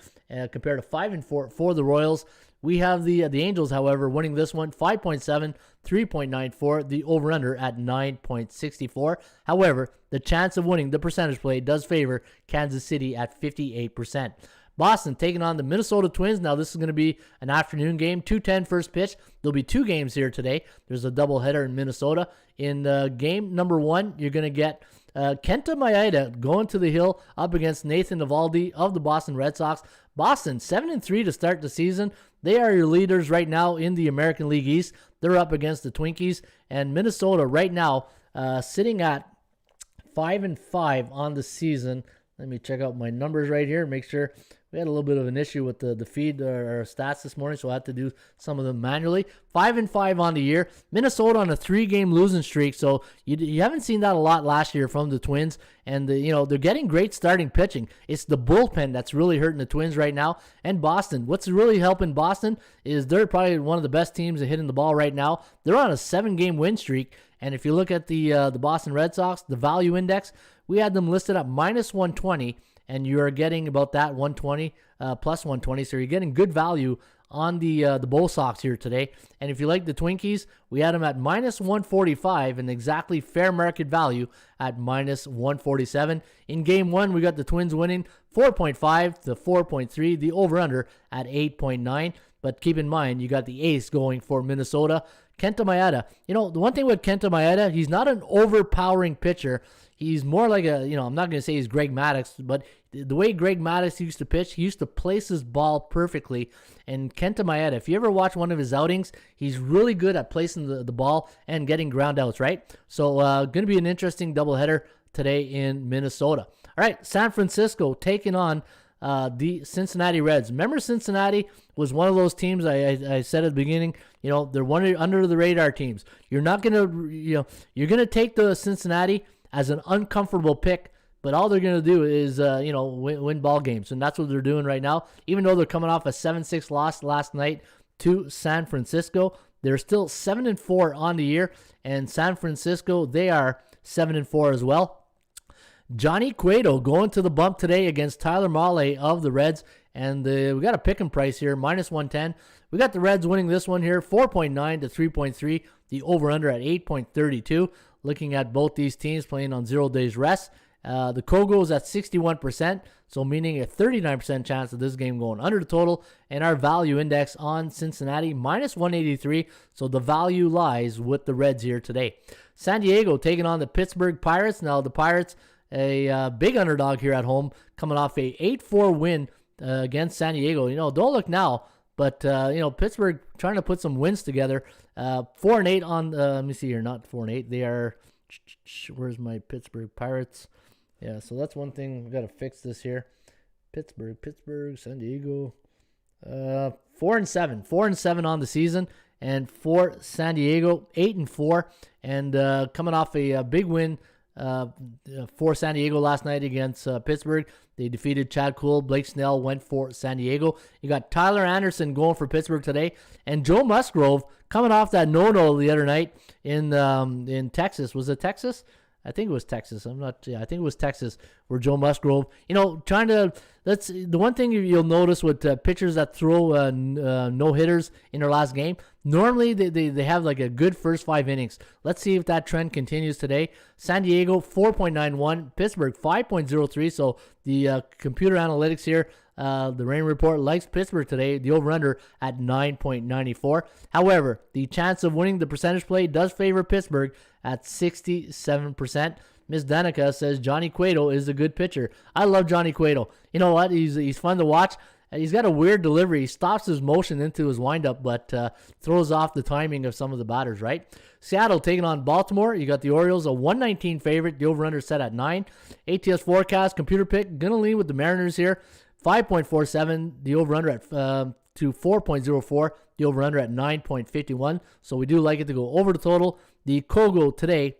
compared to 5-4 for the Royals. We have the Angels, however, winning this one 5.7, 3.94, the over-under at 9.64. However, the chance of winning the percentage play does favor Kansas City at 58%. Boston taking on the Minnesota Twins. Now, this is going to be an afternoon game, 2:10 first pitch. There'll be 2 games here today. There's a doubleheader in Minnesota. In game number 1, you're going to get Kenta Maeda going to the hill up against Nathan Eovaldi of the Boston Red Sox. Boston 7-3 to start the season. They are your leaders right now in the American League East. They're up against the Twinkies. And Minnesota right now sitting at 5-5 on the season. Let me check out my numbers right here and make sure. We had a little bit of an issue with the feed or stats this morning, so I had to do some of them manually. 5-5 on the year. Minnesota on a 3-game losing streak, so you haven't seen that a lot last year from the Twins. And they're getting great starting pitching. It's the bullpen that's really hurting the Twins right now. And Boston, what's really helping Boston is they're probably one of the best teams at hitting the ball right now. They're on a 7-game win streak. And if you look at the Boston Red Sox, the value index, we had them listed at minus 120. And you're getting about that 120 plus 120, so you're getting good value on the Bull Sox here today. And if you like the Twinkies, we had them at minus 145 and exactly fair market value at minus 147. In game 1, we got the Twins winning 4.5 to 4.3, the over-under at 8.9. But keep in mind, you got the ace going for Minnesota. Kenta Maeda. The one thing with Kenta Maeda, he's not an overpowering pitcher. He's more like I'm not going to say he's Greg Maddux, but the way Greg Maddux used to pitch, he used to place his ball perfectly. And Kenta Maeda, if you ever watch one of his outings, he's really good at placing the ball and getting ground outs, right? So going to be an interesting doubleheader today in Minnesota. All right, San Francisco taking on the Cincinnati Reds. Remember, Cincinnati was one of those teams I said at the beginning, they're one of the under the radar teams. You're not going to, you're going to take the Cincinnati as an uncomfortable pick, but all they're going to do is, win ball games. And that's what they're doing right now. Even though they're coming off a 7-6 loss last night to San Francisco, they're still 7-4 on the year. And San Francisco, they are 7-4 as well. Johnny Cueto going to the bump today against Tyler Mahle of the Reds. And we got a pick 'em price here, minus 110. We got the Reds winning this one here, 4.9 to 3.3. The over-under at 8.32. Looking at both these teams playing on 0 days rest. The Kogos at 61%, so meaning a 39% chance of this game going under the total. And our value index on Cincinnati, minus 183, so the value lies with the Reds here today. San Diego taking on the Pittsburgh Pirates. Now the Pirates, a big underdog here at home, coming off a 8-4 win against San Diego. Don't look now, but Pittsburgh trying to put some wins together. 4-8 on. Let me see here, not 4-8. They are. Where's my Pittsburgh Pirates? Yeah, so that's one thing we got to fix this here. Pittsburgh, San Diego. 4-7, 4-7 on the season, and for San Diego, 8-4, and coming off a big win for San Diego last night against Pittsburgh. They defeated Chad Kuhl. Blake Snell went for San Diego. You got Tyler Anderson going for Pittsburgh today, and Joe Musgrove coming off that no-no the other night in Texas. Was it Texas? I think it was Texas. I think it was Texas where Joe Musgrove, that's the one thing you'll notice with pitchers that throw no-hitters in their last game. Normally, they have like a good first 5 innings. Let's see if that trend continues today. San Diego, 4.91. Pittsburgh, 5.03. So the computer analytics here, the rain report likes Pittsburgh today. The over-under at 9.94. However, the chance of winning the percentage play does favor Pittsburgh at 67%. Ms. Danica says Johnny Cueto is a good pitcher. I love Johnny Cueto. You know what? He's fun to watch. He's got a weird delivery. He stops his motion into his windup, but throws off the timing of some of the batters, right? Seattle taking on Baltimore. You got the Orioles, a 119 favorite. The over-under set at 9. ATS forecast, computer pick. Going to lean with the Mariners here. 5.47. The over-under at to 4.04. The over-under at 9.51. So we do like it to go over the total. The Kogo today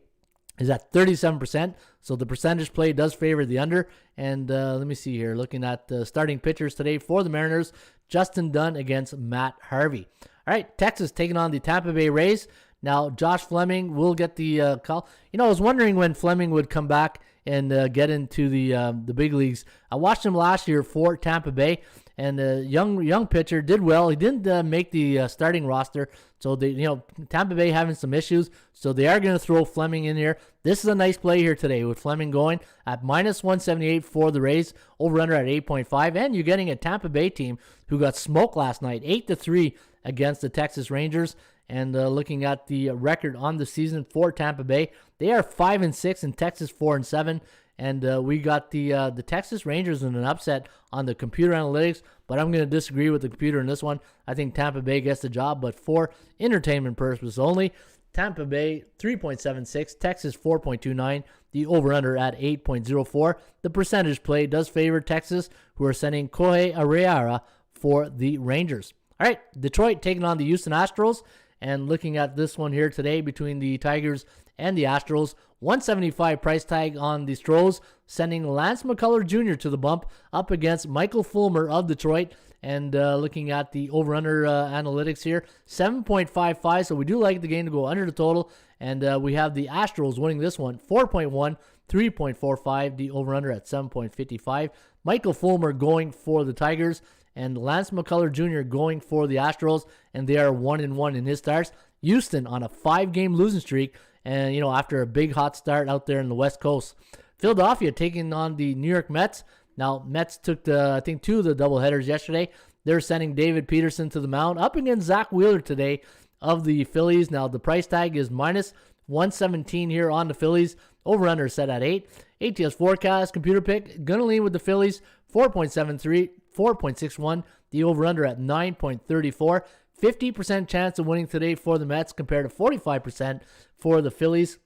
is at 37%. So the percentage play does favor the under. And let me see here. Looking at the starting pitchers today for the Mariners, Justin Dunn against Matt Harvey. All right, Texas taking on the Tampa Bay Rays. Now, Josh Fleming will get the call. You know, I was wondering when Fleming would come back and get into the big leagues. I watched him last year for Tampa Bay, and the young pitcher did well. He didn't make the starting roster, so Tampa Bay having some issues, so they are going to throw Fleming in here. This is a nice play here today with Fleming going at -178 for the Rays, over/under at 8.5, and you're getting a Tampa Bay team who got smoked last night, 8-3 against the Texas Rangers. And looking at the record on the season for Tampa Bay, they are 5-6 and Texas 4-7. And we got the Texas Rangers in an upset on the computer analytics, but I'm going to disagree with the computer in this one. I think Tampa Bay gets the job, but for entertainment purposes only, Tampa Bay 3.76, Texas 4.29, the over-under at 8.04. The percentage play does favor Texas, who are sending Kohei Arreara for the Rangers. All right, Detroit taking on the Houston Astros. And looking at this one here today between the Tigers and the Astros, 175 price tag on the Stros, sending Lance McCullers Jr. to the bump up against Michael Fulmer of Detroit. And looking at the over-under analytics here, 7.55. So we do like the game to go under the total. And we have the Astros winning this one, 4.1, 3.45. The over-under at 7.55. Michael Fulmer going for the Tigers, and Lance McCullers Jr. going for the Astros, and they are 1-1 in his starts. Houston on a 5-game losing streak, and after a big hot start out there in the West Coast. Philadelphia taking on the New York Mets. Now, Mets took I think 2 of the doubleheaders yesterday. They're sending David Peterson to the mound up against Zach Wheeler today of the Phillies. Now, the price tag is -117 here on the Phillies. Over-under set at 8. ATS forecast, computer pick, gonna lean with the Phillies, 4.73. 4.61, the over-under at 9.34. 50% chance of winning today for the Mets compared to 45% for the Phillies.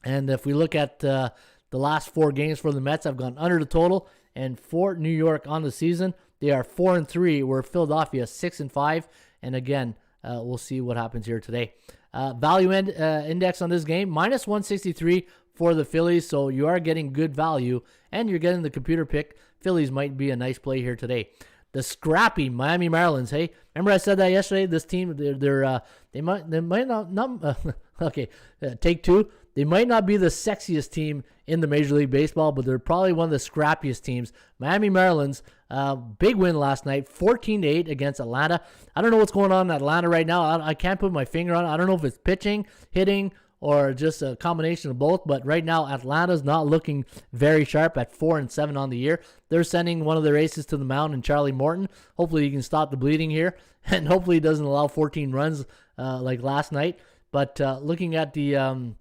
And if we look at the last 4 games for the Mets, I've gone under the total. And for New York on the season, they are 4-3, where Philadelphia 6-5. And again, we'll see what happens here today. Value index on this game, -163 for the Phillies. So you are getting good value, and you're getting the computer pick. Phillies might be a nice play here today. The scrappy Miami Marlins. Hey, remember I said that yesterday? This team, they might not okay, take 2. They might not be the sexiest team in the Major League Baseball, but they're probably one of the scrappiest teams. Miami Marlins, big win last night, 14-8 against Atlanta. I don't know what's going on in Atlanta right now. I can't put my finger on it. I don't know if it's pitching, hitting, or just a combination of both. But right now, Atlanta's not looking very sharp at 4-7 on the year. They're sending one of their aces to the mound in Charlie Morton. Hopefully he can stop the bleeding here, and hopefully he doesn't allow 14 runs like last night. But looking at the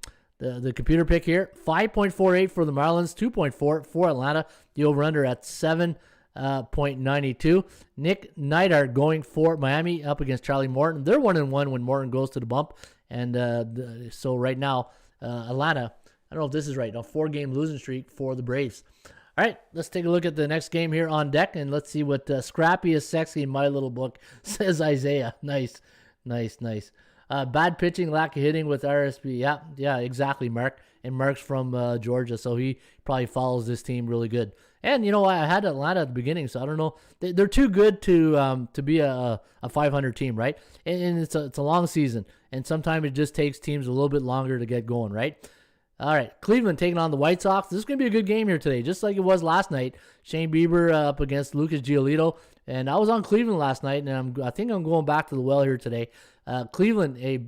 computer pick here, 5.48 for the Marlins, 2.4 for Atlanta. The over-under at 7.92. Nick Neidhart going for Miami up against Charlie Morton. They're 1-1 when Morton goes to the bump. And so right now, Atlanta, I don't know if this is right, a 4-game losing streak for the Braves. All right, let's take a look at the next game here on deck, and let's see what Scrappy is Sexy in my little book says Isaiah. Nice. Bad pitching, lack of hitting with RSP. Yeah, exactly, Mark. And Mark's from Georgia, so he probably follows this team really good. And I had Atlanta at the beginning, so I don't know. They're too good to be a 500 team, right? And it's a long season, and sometimes it just takes teams a little bit longer to get going, right? All right, Cleveland taking on the White Sox. This is going to be a good game here today, just like it was last night. Shane Bieber up against Lucas Giolito. And I was on Cleveland last night, and I think I'm going back to the well here today. Cleveland, a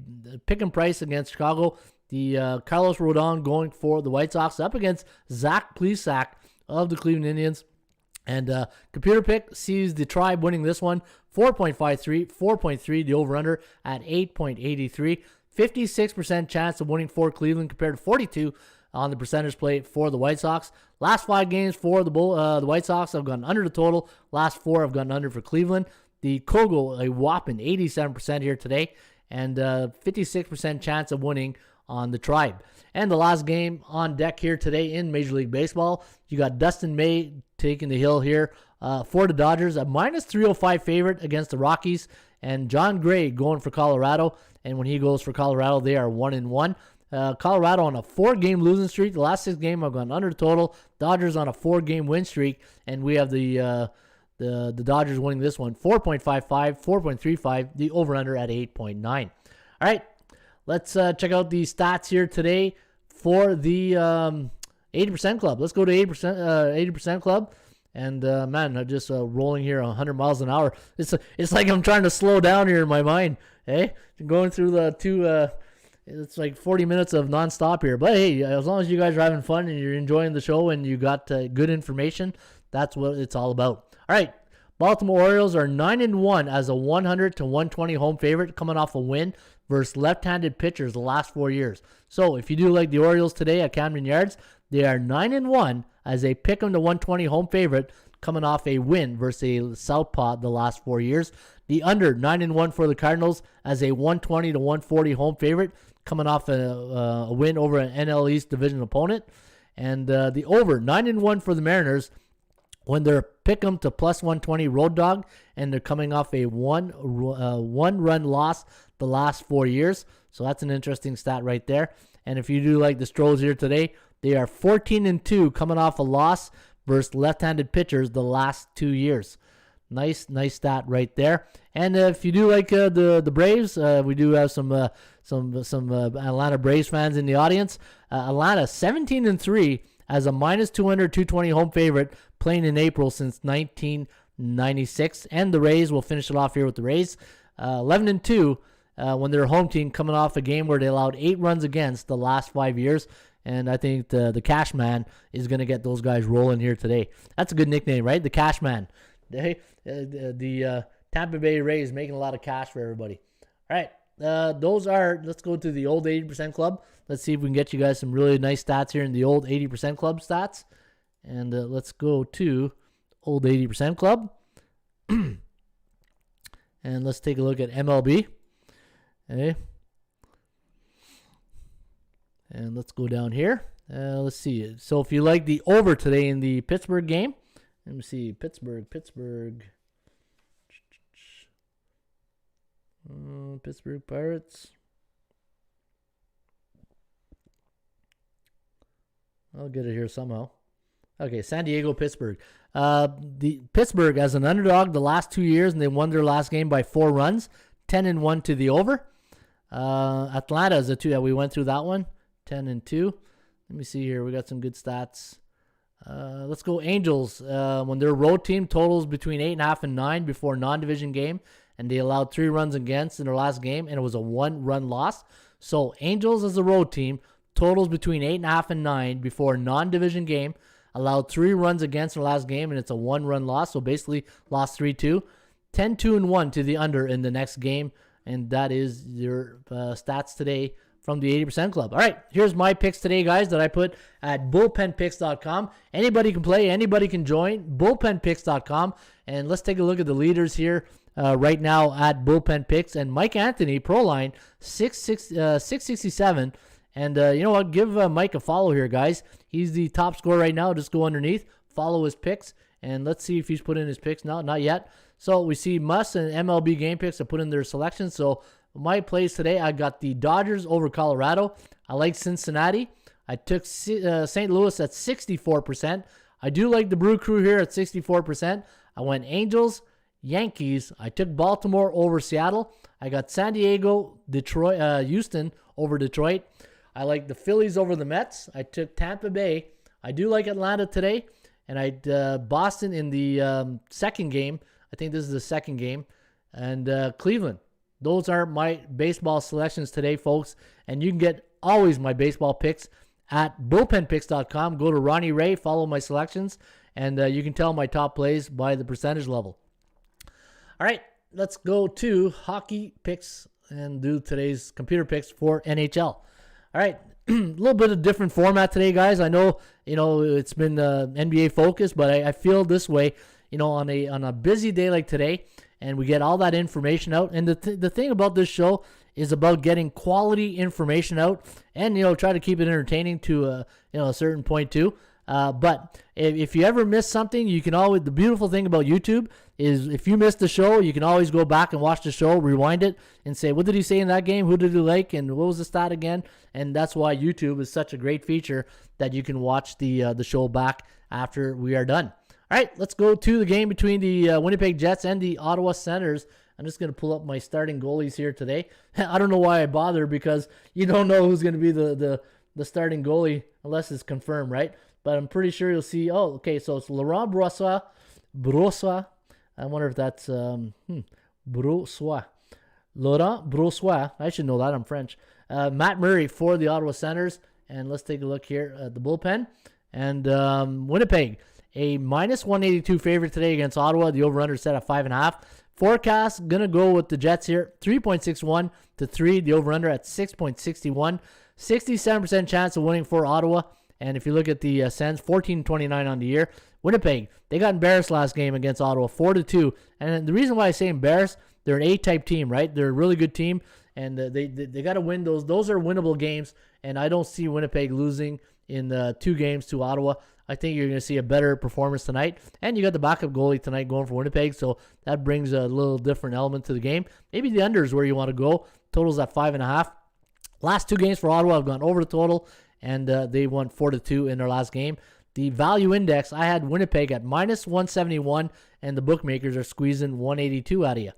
pick and price against Chicago. The Carlos Rodon going for the White Sox up against Zach Plesac of the Cleveland Indians. And computer pick sees the Tribe winning this one, 4.53, 4.3, the over-under at 8.83. 56% chance of winning for Cleveland compared to 42 on the percentage play for the White Sox. Last 5 games for the White Sox have gone under the total. Last 4 have gone under for Cleveland. The Kogo, a whopping 87% here today, and 56% chance of winning on the Tribe. And the last game on deck here today in Major League Baseball, you got Dustin May taking the hill here for the Dodgers, a minus 305 favorite against the Rockies, and John Gray going for Colorado. And when he goes for Colorado, they are 1-1. Colorado on a 4-game losing streak. The last 6 games have gone under the total. Dodgers on a 4-game win streak, and we have the Dodgers winning this one 4.55, 4.35. The over/under at 8.9. All right, let's check out the stats here today for the 80% club. Let's go to 80% club. And man, I'm just rolling here 100 miles an hour. It's like I'm trying to slow down here in my mind. Hey, going through the 2. It's like 40 minutes of nonstop here. But hey, as long as you guys are having fun and you're enjoying the show and you got good information, that's what it's all about. All right, Baltimore Orioles are 9-1 as a 100 to 120 home favorite, coming off a win versus left-handed pitchers the last 4 years. So if you do like the Orioles today at Camden Yards, they are 9-1 as a pick 'em to 120 home favorite, coming off a win versus a southpaw the last 4 years. The under 9-1 for the Cardinals as a 120 to 140 home favorite, coming off a win over an NL East division opponent. And the over 9-1 for the Mariners when they're pick 'em to plus 120 road dog, and they're coming off a one run loss the last 4 years. So that's an interesting stat right there. And if you do like the Stros here today, they are 14-2 coming off a loss versus left-handed pitchers the last 2 years. Nice stat right there. And if you do like the Braves, we do have some Atlanta Braves fans in the audience. Atlanta 17-3 as a minus 200, 220 home favorite, playing in April since 1996. And the Rays, will finish it off here with the Rays, 11-2 when they're a home team, coming off a game where they allowed 8 runs against the last 5 years. And I think the Cash Man is going to get those guys rolling here today. That's a good nickname, right? The Cash Man. The Tampa Bay Rays making a lot of cash for everybody. All right, let's go to the old 80% club. Let's see if we can get you guys some really nice stats here in the old 80% club stats. And let's go to old 80% club. And let's take a look at MLB. Okay. And let's go down here. Let's see. So if you like the over today in the Pittsburgh game, let me see. Pittsburgh. Pittsburgh Pirates. I'll get it here somehow. Okay, San Diego, Pittsburgh. The Pittsburgh as an underdog the last 2 years, and they won their last game by 4 runs, 10-1 to the over. Atlanta is a 2 that we went through that one, 10-2. Let me see here. We got some good stats. Let's go Angels. When their road team totals between 8.5 and 9 before non-division game, and they allowed 3 runs against in their last game, and it was a 1-run loss. So Angels as a road team totals between 8.5 and 9 before non-division game, allowed 3 runs against in the last game, and it's a 1-run loss. So basically lost 3-2. 10-2-1 to the under in the next game, and that is your stats today from the 80% club. All right, here's my picks today, guys, that I put at bullpenpicks.com. Anybody can play, anybody can join, bullpenpicks.com. And let's take a look at the leaders here right now at Bullpen Picks. And Mike Anthony, Proline, 667. And you know what? Give Mike a follow here, guys. He's the top scorer right now. Just go underneath, follow his picks, and let's see if he's put in his picks. No, not yet. So we see Muss and MLB Game Picks have put in their selections. So my plays today, I got the Dodgers over Colorado. I like Cincinnati. I took St. Louis at 64%. I do like the Brew Crew here at 64%. I went Angels, Yankees. I took Baltimore over Seattle. I got San Diego, Houston over Detroit. I like the Phillies over the Mets. I took Tampa Bay. I do like Atlanta today. And I Boston in the second game. I think this is the second game. And Cleveland. Those are my baseball selections today, folks. And you can get always my baseball picks at bullpenpicks.com. Go to Ronnie Ray, follow my selections, and you can tell my top plays by the percentage level. All right, let's go to hockey picks and do today's computer picks for NHL. All right, little bit of different format today, guys. I know, it's been NBA focused, but I feel this way, on a busy day like today, and we get all that information out. And the thing about this show is about getting quality information out, and try to keep it entertaining to a certain point too. But if you ever miss something, you can always. The beautiful thing about YouTube is if you missed the show, you can always go back and watch the show, rewind it, and say, what did he say in that game? Who did he like? And what was the stat again? And that's why YouTube is such a great feature that you can watch the show back after we are done. All right, let's go to the game between the Winnipeg Jets and the Ottawa Senators. I'm just going to pull up my starting goalies here today. I don't know why I bother, because you don't know who's going to be the starting goalie unless it's confirmed, right? But I'm pretty sure you'll see. Oh, okay, so it's Laurent Brossoit. I wonder if that's Brossoit. Laurent Brossoit. I should know that. I'm French. Matt Murray for the Ottawa Senators. And let's take a look here at the bullpen. And Winnipeg, a minus 182 favorite today against Ottawa. The over-under set at 5.5. Forecast, going to go with the Jets here. 3.61 to 3. The over-under at 6.61. 67% chance of winning for Ottawa. And if you look at the Sens, 14-29 on the year. Winnipeg, they got embarrassed last game against Ottawa, 4-2. And the reason why I say embarrassed, they're an A-type team, right? They're a really good team, and they got to win those. Those are winnable games, and I don't see Winnipeg losing in 2 games to Ottawa. I think you're going to see a better performance tonight. And you got the backup goalie tonight going for Winnipeg, so that brings a little different element to the game. Maybe the under is where you want to go. Total's at 5.5. Last 2 games for Ottawa have gone over the total, and they won 4-2 in their last game. The value index, I had Winnipeg at minus 171, and the bookmakers are squeezing 182 out of you.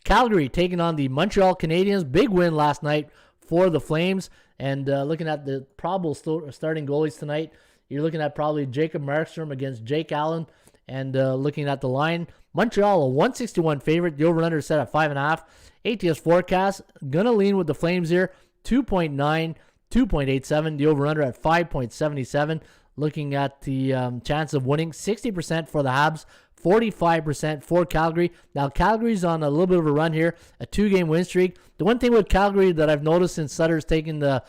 Calgary taking on the Montreal Canadiens. Big win last night for the Flames. And looking at the probable starting goalies tonight, you're looking at probably Jacob Markstrom against Jake Allen. And looking at the line, Montreal, a 161 favorite. The over-under set at 5.5. ATS forecast, going to lean with the Flames here. 2.9, 2.87. The over-under at 5.77. Looking at the chance of winning, 60% for the Habs, 45% for Calgary. Now, Calgary's on a little bit of a run here, a 2-game win streak. The one thing with Calgary that I've noticed since Sutter's taken the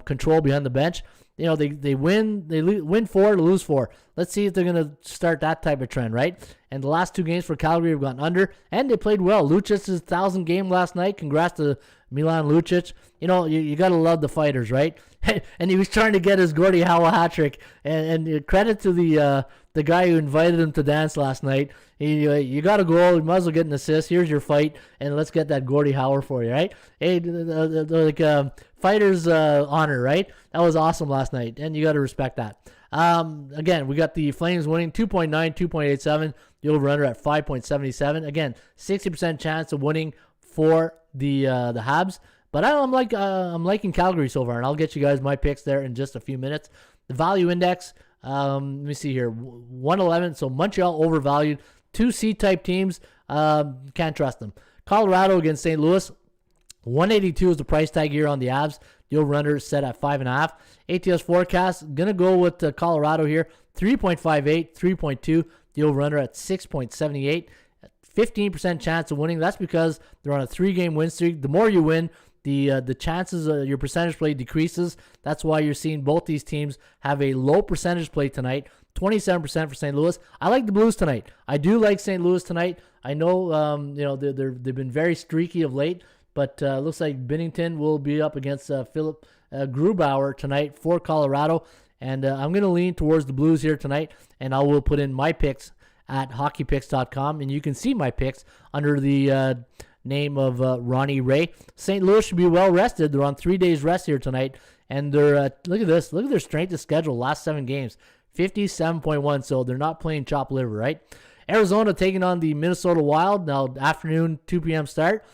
control behind the bench, they win 4 to lose 4. Let's see if they're going to start that type of trend, right? And the last 2 games for Calgary have gone under, and they played well. Lucic's 1,000 game last night. Congrats to Milan Lucic. You got to love the fighters, right? And he was trying to get his Gordie Howe hat trick. And credit to the guy who invited him to dance last night. You got a goal. You might as well get an assist. Here's your fight, and let's get that Gordie Howe for you, right? Hey, fighter's honor, right? That was awesome last night, and you got to respect that. Again, we got the Flames winning 2.9, 2.87. The over-under at 5.77. Again, 60% chance of winning for the Habs. But I'm liking Calgary so far, and I'll get you guys my picks there in just a few minutes. The value index, let me see here, 111. So Montreal overvalued. 2 C-type teams, can't trust them. Colorado against St. Louis, 182 is the price tag here on the Avs. The over-under is set at 5.5. ATS forecast, going to go with Colorado here, 3.58, 3.2. The over-under at 6.78. 15% chance of winning. That's because they're on a 3-game win streak. The more you win, the chances of your percentage play decreases. That's why you're seeing both these teams have a low percentage play tonight. 27% for St. Louis. I like the Blues tonight. I do like St. Louis tonight. I know they've been very streaky of late, but looks like Binnington will be up against Philip Grubauer tonight for Colorado. And I'm going to lean towards the Blues here tonight, and I will put in my picks at hockeypicks.com, and you can see my picks under the name of Ronnie Ray. St. Louis should be well rested. They're on 3 days rest here tonight, and they're look at this. Look at their strength of schedule. Last 7 games, 57.1. So they're not playing chop liver, right? Arizona taking on the Minnesota Wild. Now afternoon, 2 p.m. start.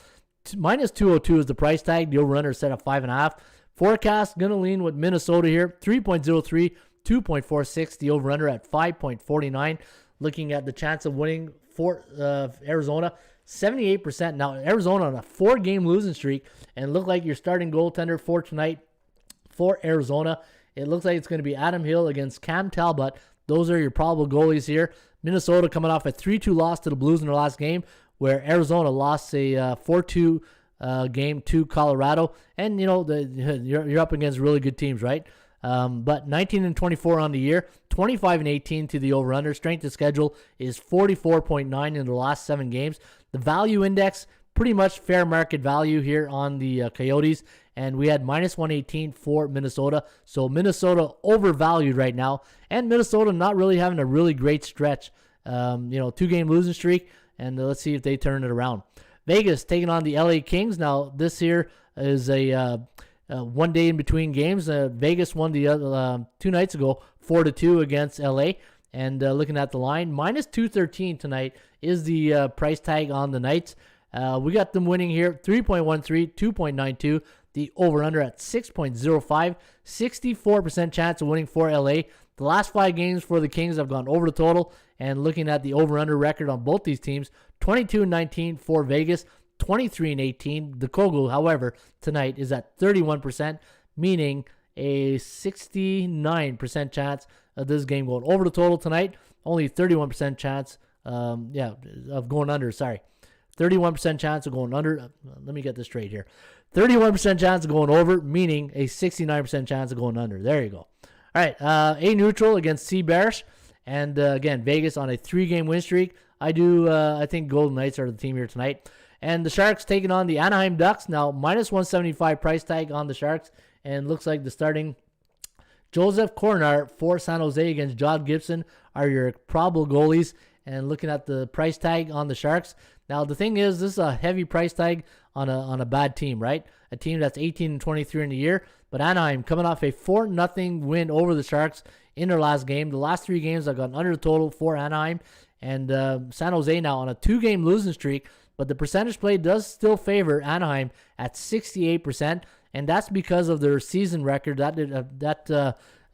Minus 202 is the price tag. The over-under is set at 5.5. Forecast gonna lean with Minnesota here. 3.03, 2.46. The over-under at 5.49. Looking at the chance of winning for Arizona, 78%. Now, Arizona on a 4-game losing streak, and look like your starting goaltender for tonight for Arizona. It looks like it's going to be Adam Hill against Cam Talbot. Those are your probable goalies here. Minnesota coming off a 3-2 loss to the Blues in their last game, where Arizona lost a 4-2 game to Colorado. And, you're up against really good teams, right? But 19-24 on the year, 25-18 to the over-under. Strength of schedule is 44.9 in the last 7 games. The value index, pretty much fair market value here on the Coyotes. And we had minus 118 for Minnesota. So Minnesota overvalued right now. And Minnesota not really having a really great stretch. 2-game losing streak. And let's see if they turn it around. Vegas taking on the LA Kings. Now, this here is a 1 day in between games. Vegas won the 2 nights ago, 4-2 against LA. And looking at the line, minus 213 tonight is the price tag on the Knights. We got them winning here, 3.13, 2.92. The over-under at 6.05, 64% chance of winning for LA. The last 5 games for the Kings have gone over the total. And looking at the over-under record on both these teams, 22-19 for Vegas, 23-18. The Kogel, however, tonight is at 31%, meaning a 69% chance of this game going over the total tonight. Only 31% chance, of going under. 31% chance of going under. Let me get this straight here. 31% chance of going over, meaning a 69% chance of going under. There you go. All right, A neutral against C Bearish. And again, Vegas on a 3-game win streak. I think Golden Knights are the team here tonight. And the Sharks taking on the Anaheim Ducks. Now, minus 175 price tag on the Sharks. And looks like the starting Joseph Cornar for San Jose against John Gibson are your probable goalies. And looking at the price tag on the Sharks. Now, the thing is, this is a heavy price tag on a bad team, right? A team that's 18-23 in the year. But Anaheim coming off a 4-0 win over the Sharks in their last game. The last 3 games have gone under the total for Anaheim. And San Jose now on a 2-game losing streak. But the percentage play does still favor Anaheim at 68%. And that's because of their season record. That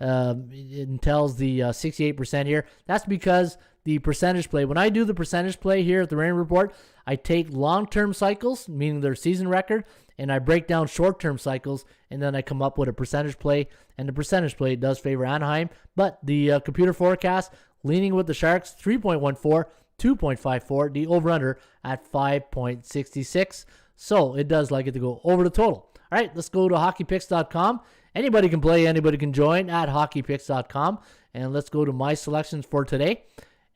entails the 68% here. That's because the percentage play. When I do the percentage play here at the Raymond Report, I take long-term cycles, meaning their season record, and I break down short-term cycles, and then I come up with a percentage play, and the percentage play does favor Anaheim. But the computer forecast, leaning with the Sharks, 3.14, 2.54, the over-under at 5.66. So it does like it to go over the total. All right, let's go to hockeypicks.com. Anybody can play, anybody can join at hockeypicks.com. And let's go to my selections for today.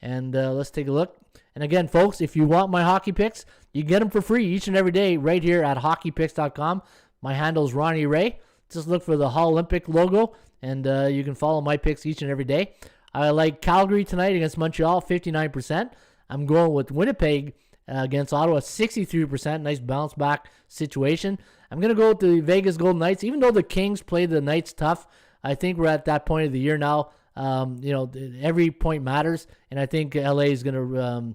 And let's take a look. And again, folks, if you want my hockey picks, you get them for free each and every day right here at hockeypicks.com. My handle is Ronnie Ray. Just look for the Hall Olympic logo, and you can follow my picks each and every day. I like Calgary tonight against Montreal, 59%. I'm going with Winnipeg against Ottawa, 63%. Nice bounce back situation. I'm going to go with the Vegas Golden Knights. Even though the Kings play the Knights tough, I think we're at that point of the year now. Every point matters, and I think LA is going to,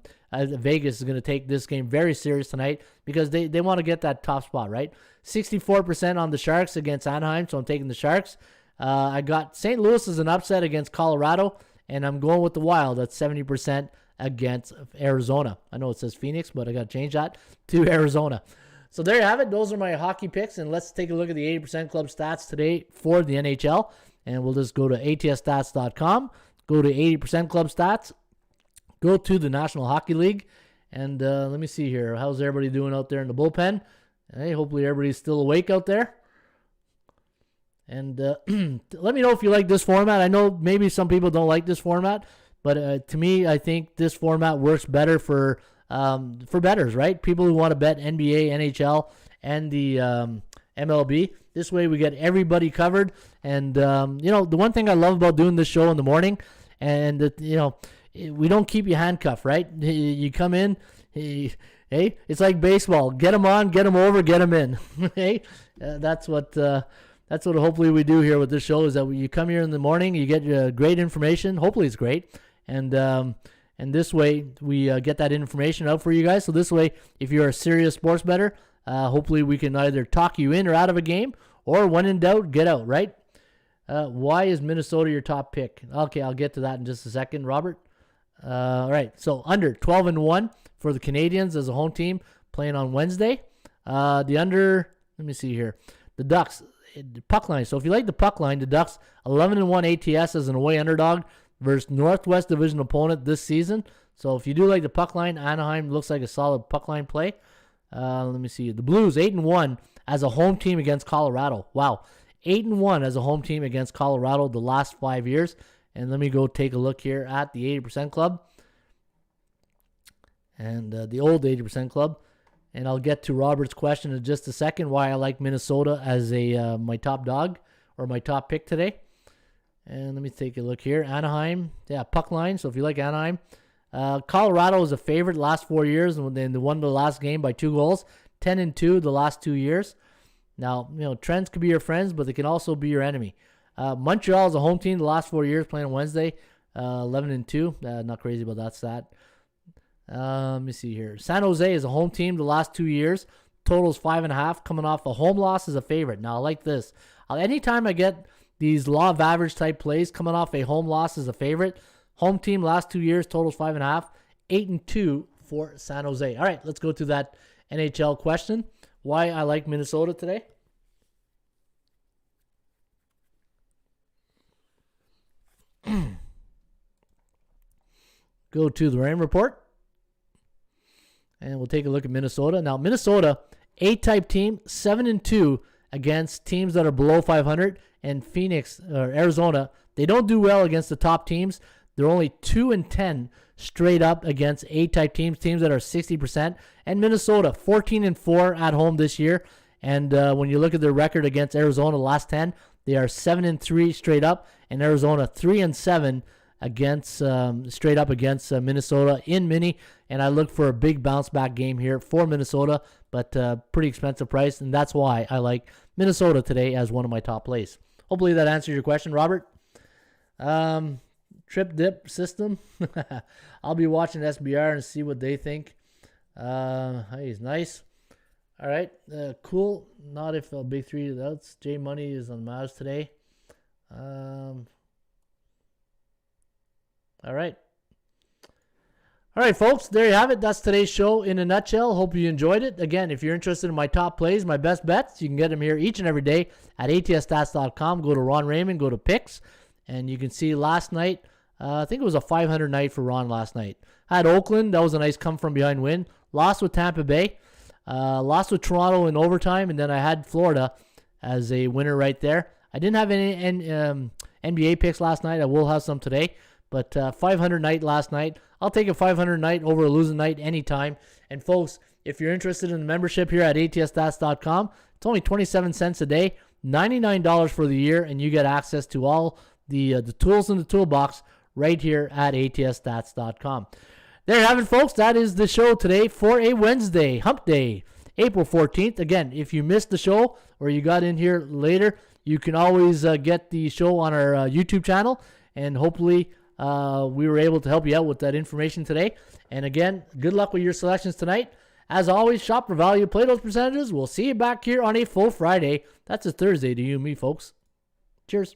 Vegas is going to take this game very serious tonight because they want to get that top spot, right? 64% on the Sharks against Anaheim, so I'm taking the Sharks. I got St. Louis as an upset against Colorado, and I'm going with the Wild at 70% against Arizona. I know it says Phoenix, but I got to change that to Arizona. So there you have it. Those are my hockey picks, and let's take a look at the 80% club stats today for the NHL. And we'll just go to atsstats.com, go to 80% club stats, go to the National Hockey League, and let me see here. How's everybody doing out there in the bullpen? Hey, hopefully everybody's still awake out there. And let me know if you like this format. I know maybe some people don't like this format, but to me, I think this format works better for bettors, right? People who want to bet NBA, NHL, and the MLB. This way we get everybody covered. And, the one thing I love about doing this show in the morning, and, we don't keep you handcuffed, right? You come in, hey, it's like baseball. Get them on, get them over, get them in. Hey, that's what hopefully we do here with this show, is that you come here in the morning, you get great information. Hopefully it's great. And this way we get that information out for you guys. So this way, if you're a serious sports bettor, hopefully we can either talk you in or out of a game, or when in doubt, get out, right? Why is Minnesota your top pick? Okay, I'll get to that in just a second, Robert. All right, so under 12-1 for the Canadians as a home team playing on Wednesday. The under, let me see here. The Ducks, the puck line. So if you like the puck line, the Ducks 11-1 ATS as an away underdog versus Northwest Division opponent this season. So if you do like the puck line, Anaheim looks like a solid puck line play. Let me see. The Blues 8-1 as a home team against Colorado. Wow, 8-1 as a home team against Colorado the last 5 years. And let me go take a look here at the 80% Club and the old 80% Club. And I'll get to Robert's question in just a second, why I like Minnesota as a my top dog or my top pick today. And let me take a look here. Anaheim, yeah, puck line. So if you like Anaheim, Colorado is a favorite last 4 years, and they won the last game by 2 goals, 10-2 the last 2 years. Now, trends could be your friends, but they can also be your enemy. Montreal is a home team the last 4 years, playing on Wednesday, 11-2. Not crazy about that stat. Let me see here. San Jose is a home team the last 2 years. Totals 5.5. Coming off a home loss as a favorite. Now, I like this. Anytime I get these law of average type plays coming off a home loss as a favorite, home team last 2 years, totals 5.5. 8-2 for San Jose. All right, let's go to that NHL question. Why I like Minnesota today. Go to the rain report. And we'll take a look at Minnesota. Now, Minnesota, A-type team, 7-2 against teams that are below 500. And Phoenix, or Arizona, they don't do well against the top teams. They're only 2-10 straight up against A-type teams that are 60%. And Minnesota, 14-4 at home this year. And when you look at their record against Arizona, the last 10, they are 7-3 straight up. And Arizona, 3-7 against straight up against Minnesota in mini. And I look for a big bounce back game here for Minnesota, but pretty expensive price. And that's why I like Minnesota today as one of my top plays. Hopefully that answers your question, Robert. Trip dip system. I'll be watching SBR and see what they think. He's nice. All right, cool. Not if big three. That's J Money is on Mavs today. All right. All right, folks, there you have it. That's today's show in a nutshell. Hope you enjoyed it. Again, if you're interested in my top plays, my best bets, you can get them here each and every day at atsstats.com. Go to Ron Raymond, go to picks, and you can see last night, I think it was a 500 night for Ron last night. I had Oakland. That was a nice come-from-behind win. Lost with Tampa Bay. Lost with Toronto in overtime, and then I had Florida as a winner right there. I didn't have any NBA picks last night. I will have some today. But 500 night last night. I'll take a 500 night over a losing night anytime. And folks, if you're interested in the membership here at atsstats.com, it's only 27 cents a day, $99 for the year, and you get access to all the tools in the toolbox right here at atsstats.com. There you have it, folks. That is the show today for a Wednesday, Hump Day, April 14th. Again, if you missed the show or you got in here later, you can always get the show on our YouTube channel, and hopefully we were able to help you out with that information today. And again, good luck with your selections tonight. As always, shop for value, play those percentages. We'll see you back here on a full Friday. That's a Thursday to you and me, folks. Cheers.